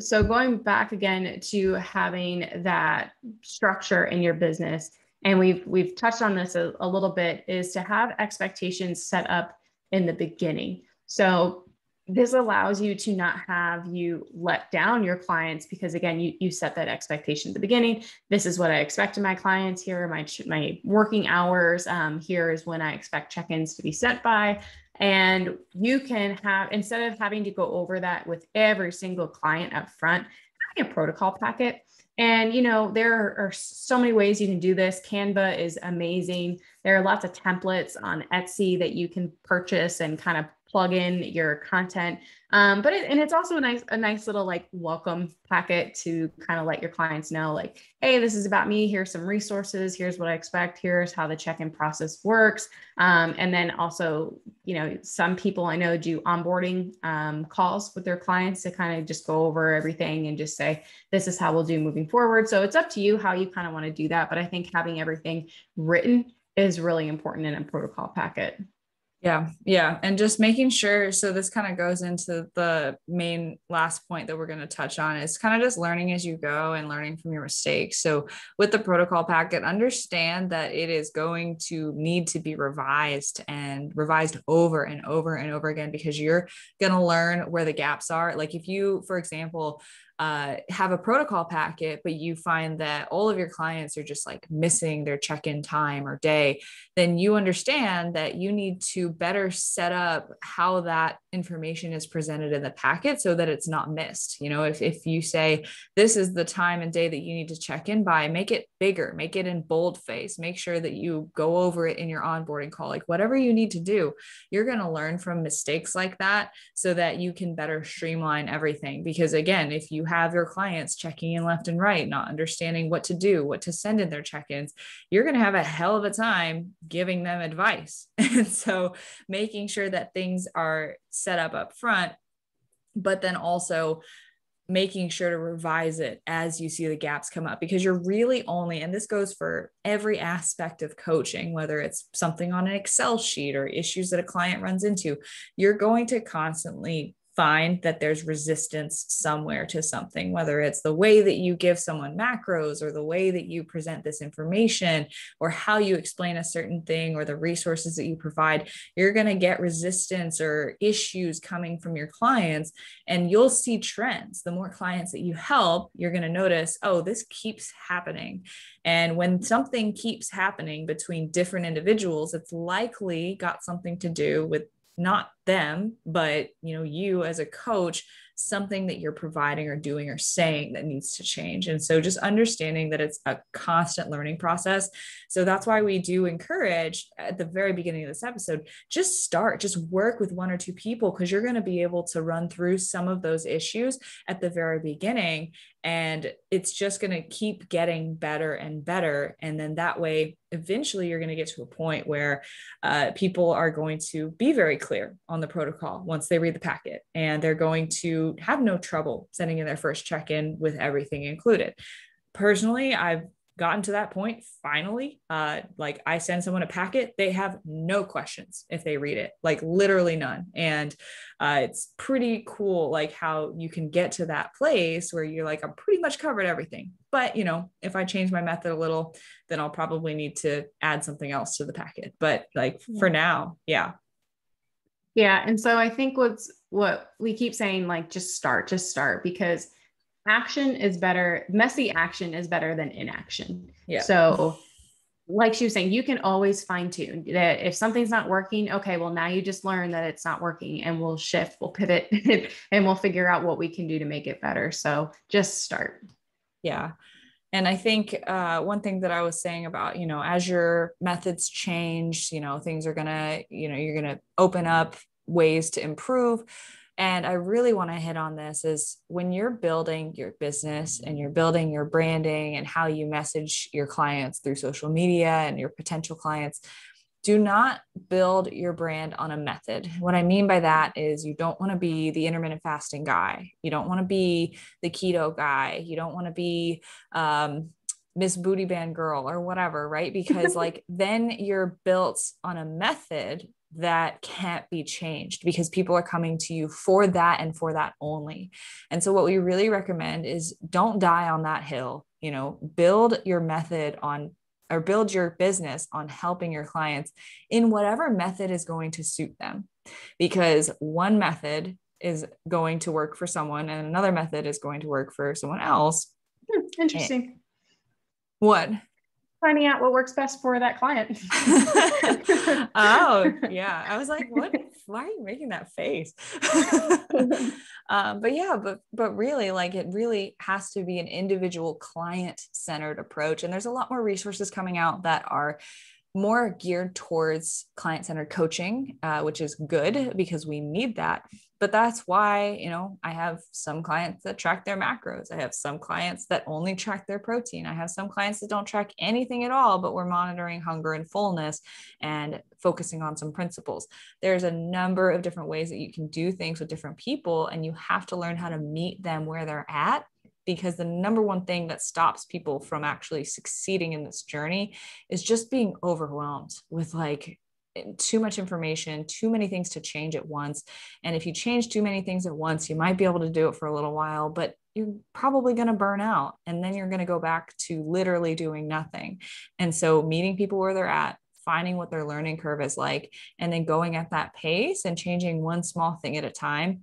So going back again to having that structure in your business, and we've touched on this a little bit, is to have expectations set up in the beginning. So this allows you to not have you let down your clients because again, you set that expectation at the beginning. This is what I expect of my clients. Here are my working hours. Here is when I expect check-ins to be sent by. And you can have, instead of having to go over that with every single client up front, having a protocol packet. And, there are so many ways you can do this. Canva is amazing. There are lots of templates on Etsy that you can purchase and kind of plug in your content. But it's also a nice little like welcome packet to kind of let your clients know like, hey, this is about me. Here's some resources. Here's what I expect. Here's how the check-in process works. And then also, some people I know do onboarding calls with their clients to kind of just go over everything and just say, this is how we'll do moving forward. So it's up to you how you kind of want to do that. But I think having everything written is really important in a protocol packet. Yeah. Yeah. And just making sure. So this kind of goes into the main last point that we're going to touch on is kind of just learning as you go and learning from your mistakes. So with the protocol packet, understand that it is going to need to be revised and revised over and over and over again, because you're going to learn where the gaps are. Like if you, for example, have a protocol packet, but you find that all of your clients are just like missing their check-in time or day, then you understand that you need to better set up how that information is presented in the packet so that it's not missed. If you say this is the time and day that you need to check in by, make it bigger, make it in boldface, make sure that you go over it in your onboarding call, like whatever you need to do. You're going to learn from mistakes like that so that you can better streamline everything. Because again, if you have your clients checking in left and right, not understanding what to do, what to send in their check-ins, you're going to have a hell of a time giving them advice. And so making sure that things are set up front, but then also making sure to revise it as you see the gaps come up, because you're really only, and this goes for every aspect of coaching, whether it's something on an Excel sheet or issues that a client runs into, you're going to constantly find that there's resistance somewhere to something, whether it's the way that you give someone macros or the way that you present this information or how you explain a certain thing or the resources that you provide. You're going to get resistance or issues coming from your clients, and you'll see trends. The more clients that you help, you're going to notice, oh, this keeps happening. And when something keeps happening between different individuals, it's likely got something to do with not them, but you as a coach, something that you're providing or doing or saying that needs to change. And so just understanding that it's a constant learning process. So that's why we do encourage at the very beginning of this episode, just work with one or two people, because you're going to be able to run through some of those issues at the very beginning. And it's just going to keep getting better and better. And then that way, eventually you're going to get to a point where people are going to be very clear on the protocol once they read the packet, and they're going to have no trouble sending in their first check-in with everything included. Personally, I've gotten to that point finally. Like I send someone a packet, they have no questions if they read it, like literally none. And it's pretty cool, like how you can get to that place where you're like, I'm pretty much covered everything. But if I change my method a little, then I'll probably need to add something else to the packet. But like for now, yeah. Yeah. And so I think what we keep saying, like, just start, because messy action is better than inaction. Yeah. So like she was saying, you can always fine tune that. If something's not working, okay, well, now you just learn that it's not working, and we'll shift, we'll pivot and we'll figure out what we can do to make it better. So just start. Yeah. And I think one thing that I was saying about, as your methods change, things are you're going to open up ways to improve. And I really want to hit on this is when you're building your business and you're building your branding and how you message your clients through social media and your potential clients, do not build your brand on a method. What I mean by that is you don't want to be the intermittent fasting guy. You don't want to be the keto guy. You don't want to be Miss Booty Band Girl or whatever, right? Because like then you're built on a method that can't be changed, because people are coming to you for that and for that only. And so what we really recommend is don't die on that hill. Build your method on, or build your business on helping your clients in whatever method is going to suit them, because one method is going to work for someone and another method is going to work for someone else. Interesting. What? Finding out what works best for that client. Oh yeah. I was like, what, why are you making that face? But really, like, it really has to be an individual client centered approach. And there's a lot more resources coming out that are more geared towards client-centered coaching, which is good because we need that. But that's why, I have some clients that track their macros. I have some clients that only track their protein. I have some clients that don't track anything at all, but we're monitoring hunger and fullness and focusing on some principles. There's a number of different ways that you can do things with different people, and you have to learn how to meet them where they're at, because the number one thing that stops people from actually succeeding in this journey is just being overwhelmed with like too much information, too many things to change at once. And if you change too many things at once, you might be able to do it for a little while, but you're probably going to burn out, and then you're going to go back to literally doing nothing. And so meeting people where they're at, finding what their learning curve is like, and then going at that pace and changing one small thing at a time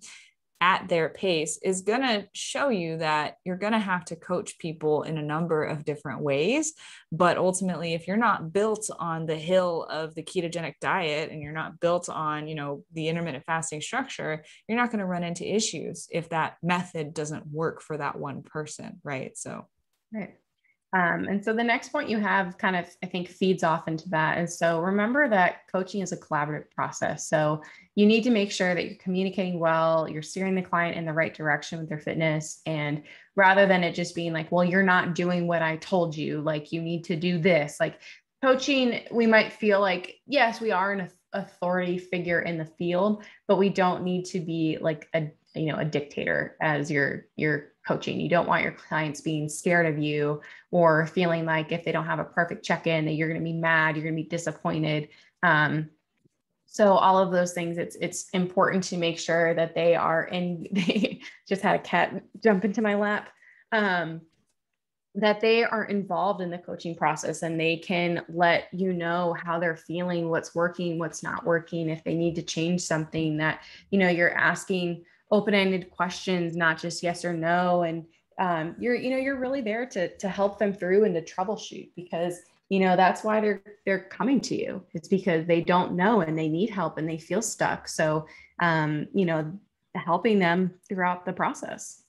at their pace is going to show you that you're going to have to coach people in a number of different ways. But ultimately, if you're not built on the hill of the ketogenic diet and you're not built on, the intermittent fasting structure, you're not going to run into issues if that method doesn't work for that one person. Right. So, right. And so the next point you have kind of, I think, feeds off into that. And so remember that coaching is a collaborative process. So you need to make sure that you're communicating well, you're steering the client in the right direction with their fitness. And rather than it just being like, well, you're not doing what I told you, like you need to do this. Like coaching, we might feel like, yes, we are an authority figure in the field, but we don't need to be like a dictator as your coaching. You don't want your clients being scared of you or feeling like if they don't have a perfect check-in that you're going to be mad, you're going to be disappointed. So all of those things, it's important to make sure that they are in, they just had a cat jump into my lap, that they are involved in the coaching process and they can let you know how they're feeling, what's working, what's not working, if they need to change something, that, you're asking open-ended questions, not just yes or no. And you're really there to help them through and to troubleshoot, because that's why they're coming to you. It's because they don't know and they need help and they feel stuck. So, helping them throughout the process.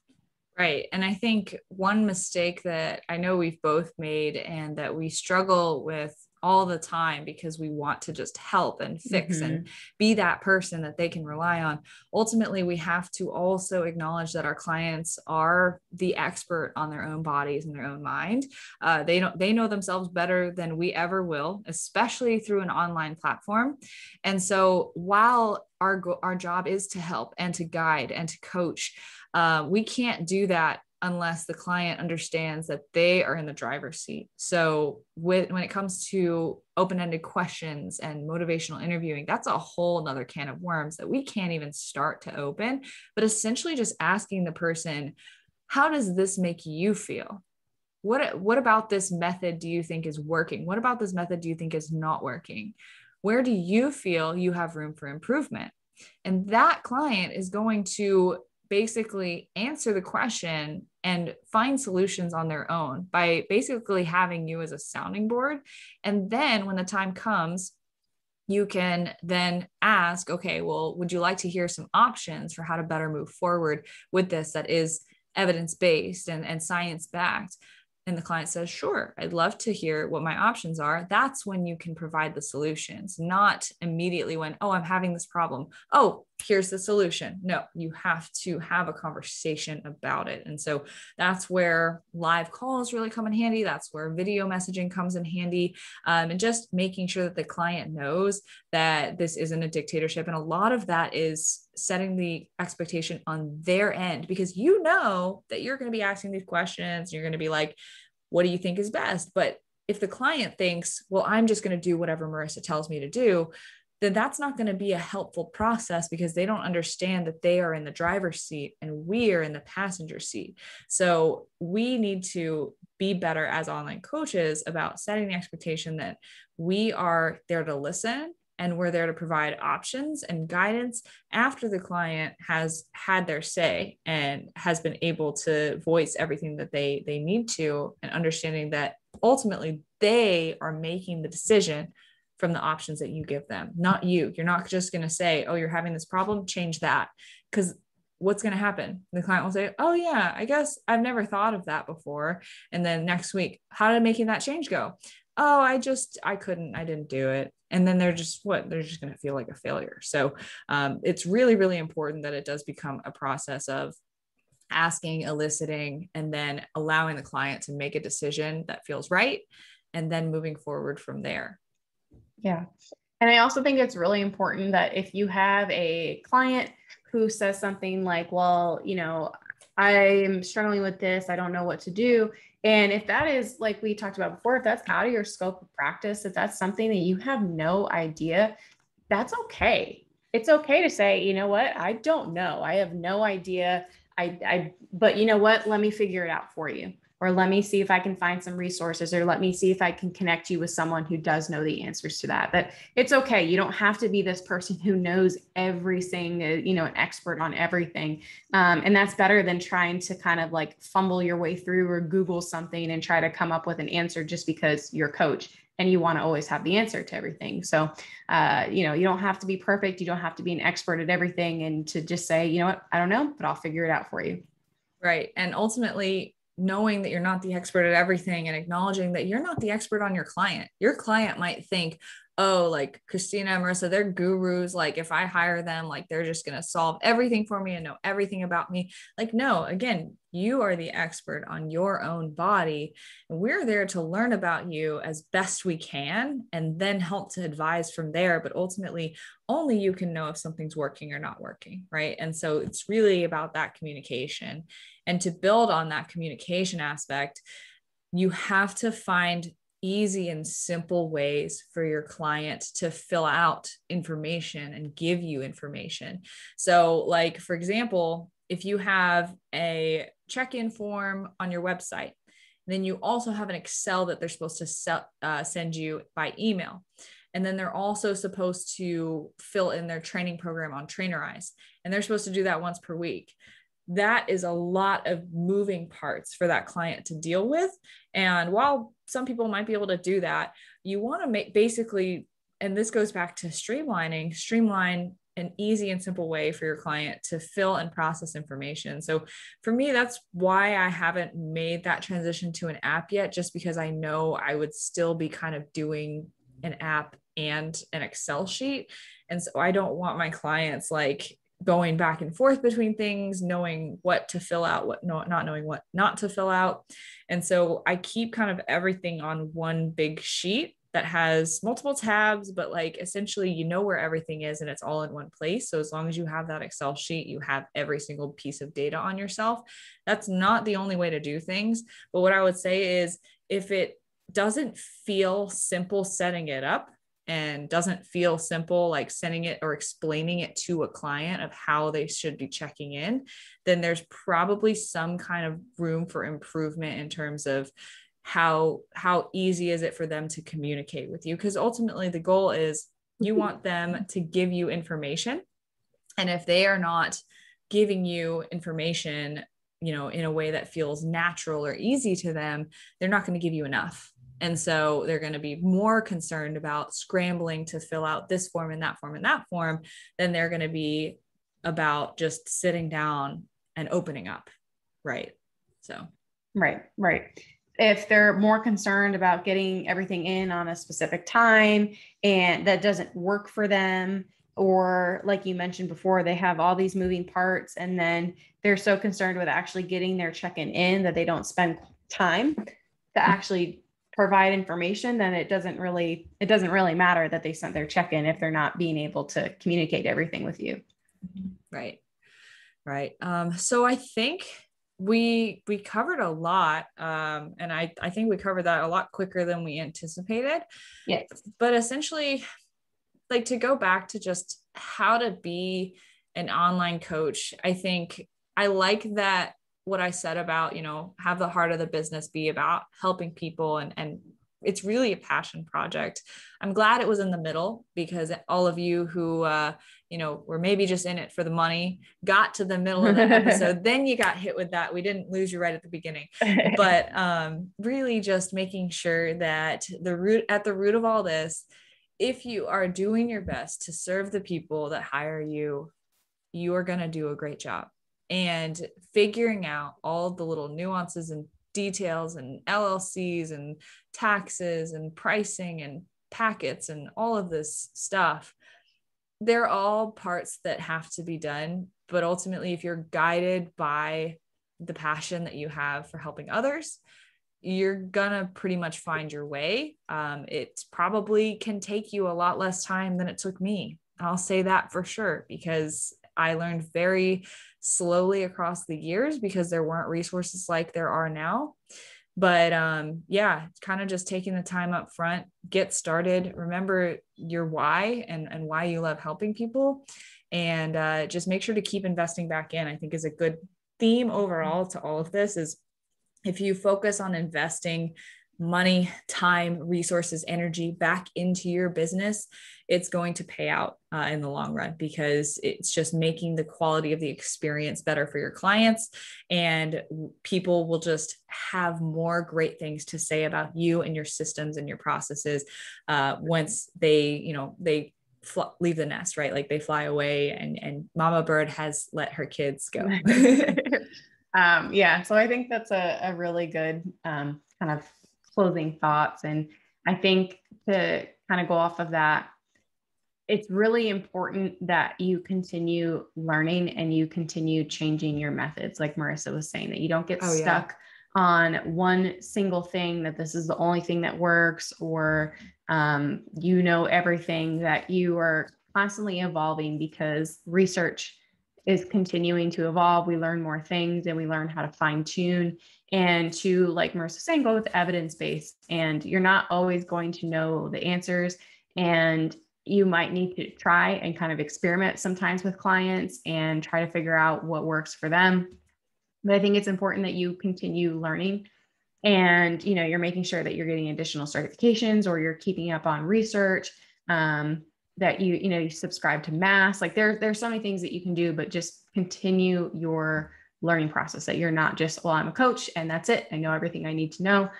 Right. And I think one mistake that I know we've both made and that we struggle with all the time because we want to just help and fix and be that person that they can rely on. Ultimately, we have to also acknowledge that our clients are the expert on their own bodies and their own mind. They know themselves better than we ever will, especially through an online platform. And so while our job is to help and to guide and to coach, we can't do that unless the client understands that they are in the driver's seat. So when it comes to open-ended questions and motivational interviewing, that's a whole nother can of worms that we can't even start to open, but essentially just asking the person, how does this make you feel? What about this method do you think is working? What about this method do you think is not working? Where do you feel you have room for improvement? And that client is going to basically answer the question and find solutions on their own by basically having you as a sounding board. And then when the time comes, you can then ask, okay, well, would you like to hear some options for how to better move forward with this that is evidence-based and science-backed? And the client says, sure, I'd love to hear what my options are. That's when you can provide the solutions, not immediately when, oh, I'm having this problem. Oh, here's the solution. No, you have to have a conversation about it. And so that's where live calls really come in handy. That's where video messaging comes in handy. And just making sure that the client knows that this isn't a dictatorship. And a lot of that is setting the expectation on their end, because you know that you're going to be asking these questions. You're going to be like, what do you think is best? But if the client thinks, well, I'm just going to do whatever Marissa tells me to do, then that's not going to be a helpful process, because they don't understand that they are in the driver's seat and we are in the passenger seat. So we need to be better as online coaches about setting the expectation that we are there to listen and we're there to provide options and guidance after the client has had their say and has been able to voice everything that they need to, and understanding that ultimately they are making the decision from the options that you give them, not you. You're not just going to say, oh, you're having this problem, change that. Because what's going to happen? The client will say, oh yeah, I guess I've never thought of that before. And then next week, how did making that change go? Oh, I didn't do it. And then they're just going to feel like a failure. So it's really, really important that it does become a process of asking, eliciting, and then allowing the client to make a decision that feels right, and then moving forward from there. Yeah. And I also think it's really important that if you have a client who says something like, well, I'm struggling with this, I don't know what to do. And if that is, like we talked about before, if that's out of your scope of practice, if that's something that you have no idea, that's okay. It's okay to say, you know what, I don't know. I have no idea. But you know what, let me figure it out for you. Or let me see if I can find some resources, or let me see if I can connect you with someone who does know the answers to that. But it's okay. You don't have to be this person who knows everything, an expert on everything. And that's better than trying to kind of like fumble your way through or Google something and try to come up with an answer just because you're a coach and you want to always have the answer to everything. So, you don't have to be perfect. You don't have to be an expert at everything, and to just say, you know what, I don't know, but I'll figure it out for you. Right. And ultimately, knowing that you're not the expert at everything and acknowledging that you're not the expert on your client. Your client might think, oh, like Christina and Marissa, they're gurus. Like if I hire them, like they're just going to solve everything for me and know everything about me. Like, no, again, you are the expert on your own body. And we're there to learn about you as best we can and then help to advise from there. But ultimately, only you can know if something's working or not working. Right. And so it's really about that communication. And to build on that communication aspect, you have to find easy and simple ways for your client to fill out information and give you information. So, like, for example, if you have a check-in form on your website, then you also have an Excel that they're supposed to send you by email. And then they're also supposed to fill in their training program on Trainerize. And they're supposed to do that once per week. that is a lot of moving parts for that client to deal with. And while some people might be able to do that, you want to make basically, and this goes back to streamline an easy and simple way for your client to fill and process information. So for me, that's why I haven't made that transition to an app yet, just because I know I would still be kind of doing an app and an Excel sheet. And so I don't want my clients like going back and forth between things, knowing what to fill out, not knowing what not to fill out. And so I keep kind of everything on one big sheet that has multiple tabs, but like essentially you know where everything is and it's all in one place. So as long as you have that Excel sheet, you have every single piece of data on yourself. That's not the only way to do things. But what I would say is if it doesn't feel simple setting it up, and doesn't feel simple like sending it or explaining it to a client of how they should be checking in, then there's probably some kind of room for improvement in terms of how easy is it for them to communicate with you, because ultimately the goal is you want them to give you information, and if they are not giving you information, you know, in a way that feels natural or easy to them, they're not going to give you enough. And so they're going to be more concerned about scrambling to fill out this form and that form and that form than they're going to be about just sitting down and opening up. Right. So. Right. If they're more concerned about getting everything in on a specific time and that doesn't work for them, or like you mentioned before, they have all these moving parts and then they're so concerned with actually getting their check-in in that they don't spend time to actually provide information, then it doesn't really matter that they sent their check-in if they're not being able to communicate everything with you. Right. So I think we covered a lot. And I think we covered that a lot quicker than we anticipated. Yes. But essentially, like, to go back to just how to be an online coach, I think I like that what I said about, you know, have the heart of the business be about helping people, and it's really a passion project. I'm glad it was in the middle, because all of you who, you know, were maybe just in it for the money, got to the middle of the episode, then you got hit with that. We didn't lose you right at the beginning, but really just making sure that at the root of all this, if you are doing your best to serve the people that hire you, you are going to do a great job. And figuring out all the little nuances and details and LLCs and taxes and pricing and packets and all of this stuff, they're all parts that have to be done. But ultimately, if you're guided by the passion that you have for helping others, you're gonna pretty much find your way. It probably can take you a lot less time than it took me. I'll say that for sure, because I learned very slowly across the years because there weren't resources like there are now. But yeah, kind of just taking the time up front, get started, remember your why and why you love helping people, and just make sure to keep investing back in. I think is a good theme overall to all of this is if you focus on investing money, time, resources, energy back into your business, it's going to pay out in the long run, because it's just making the quality of the experience better for your clients, and people will just have more great things to say about you and your systems and your processes once they leave the nest, right? Like they fly away and mama bird has let her kids go. Yeah. So I think that's a really good kind of closing thoughts. And I think to kind of go off of that, it's really important that you continue learning and you continue changing your methods. Like Marissa was saying, that you don't get stuck on one single thing, that this is the only thing that works, or, you know, everything. That you are constantly evolving, because research is continuing to evolve. We learn more things and we learn how to fine tune and to, like Marissa was saying, go with evidence-based. And you're not always going to know the answers, and you might need to try and kind of experiment sometimes with clients and try to figure out what works for them. But I think it's important that you continue learning, and, you know, you're making sure that you're getting additional certifications, or you're keeping up on research, that you subscribe to mass. Like there's so many things that you can do, but just continue your learning process, that you're not just, well, I'm a coach and that's it, I know everything I need to know.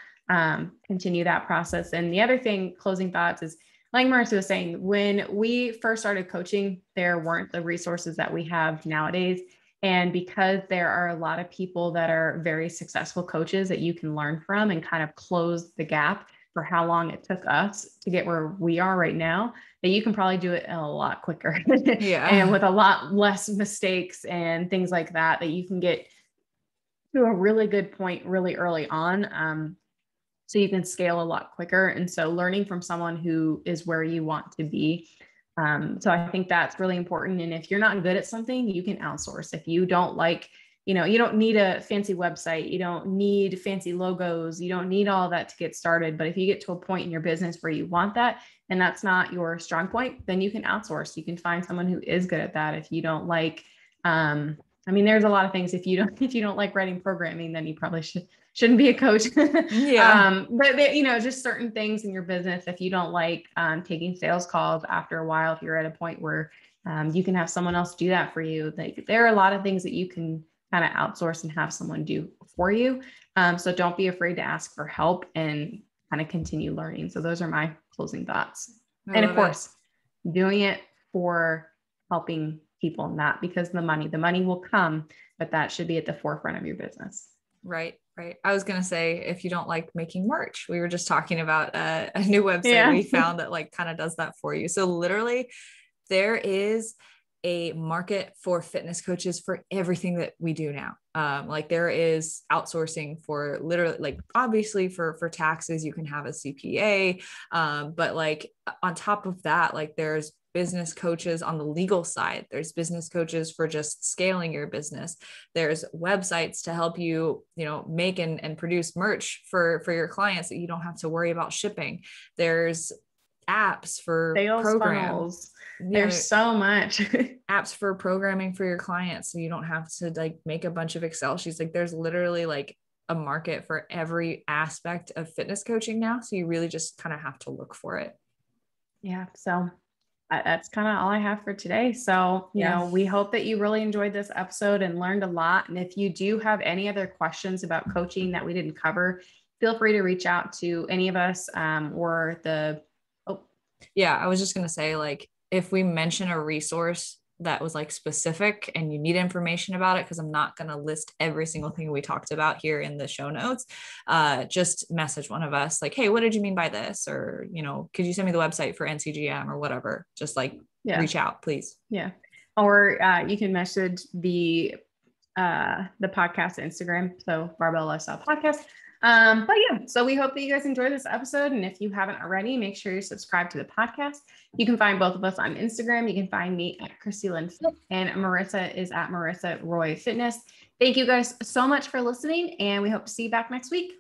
Continue that process. And the other thing, closing thoughts, is like Marissa was saying, when we first started coaching, there weren't the resources that we have nowadays. And because there are a lot of people that are very successful coaches that you can learn from and kind of close the gap for how long it took us to get where we are right now, that you can probably do it a lot quicker and with a lot less mistakes and things like that, that you can get to a really good point really early on. So you can scale a lot quicker. And so learning from someone who is where you want to be. So I think that's really important. And if you're not good at something, you can outsource. If you don't like, you don't need a fancy website, you don't need fancy logos, you don't need all that to get started. But if you get to a point in your business where you want that, and that's not your strong point, then you can outsource. You can find someone who is good at that. If you don't like, there's a lot of things. If you don't like writing programming, then you probably shouldn't be a coach. Yeah. But just certain things in your business. If you don't like taking sales calls after a while, if you're at a point where you can have someone else do that for you, there are a lot of things that you can kind of outsource and have someone do for you. So don't be afraid to ask for help and kind of continue learning. So those are my closing thoughts. And of course, doing it for helping people, not because the money will come, but that should be at the forefront of your business. Right. I was going to say, if you don't like making merch, we were just talking about a new website we found that like kind of does that for you. So literally there is a market for fitness coaches for everything that we do now. Like there is outsourcing for literally, like obviously for taxes, you can have a CPA. But like on top of that, like there's business coaches on the legal side. There's business coaches for just scaling your business. There's websites to help you, make and produce merch for your clients that you don't have to worry about shipping. There's apps for sales funnels. There's so much apps for programming for your clients. So you don't have to like make a bunch of Excel sheets. Like there's literally like a market for every aspect of fitness coaching now. So you really just kind of have to look for it. Yeah. So that's kind of all I have for today. So, we hope that you really enjoyed this episode and learned a lot. And if you do have any other questions about coaching that we didn't cover, feel free to reach out to any of us or the. Yeah, I was just going to say, like, if we mention a resource that was like specific and you need information about it, because I'm not going to list every single thing we talked about here in the show notes, just message one of us like, hey, what did you mean by this? Or, could you send me the website for NCGM or whatever? Just like reach out, please. Yeah. Or you can message the podcast Instagram. So Barbell Lifestyle Podcast. But yeah, so we hope that you guys enjoyed this episode. And if you haven't already, make sure you subscribe to the podcast. You can find both of us on Instagram. You can find me at Christy Lynn Fit, and Marissa is at Marissa Roy Fitness. Thank you guys so much for listening, and we hope to see you back next week.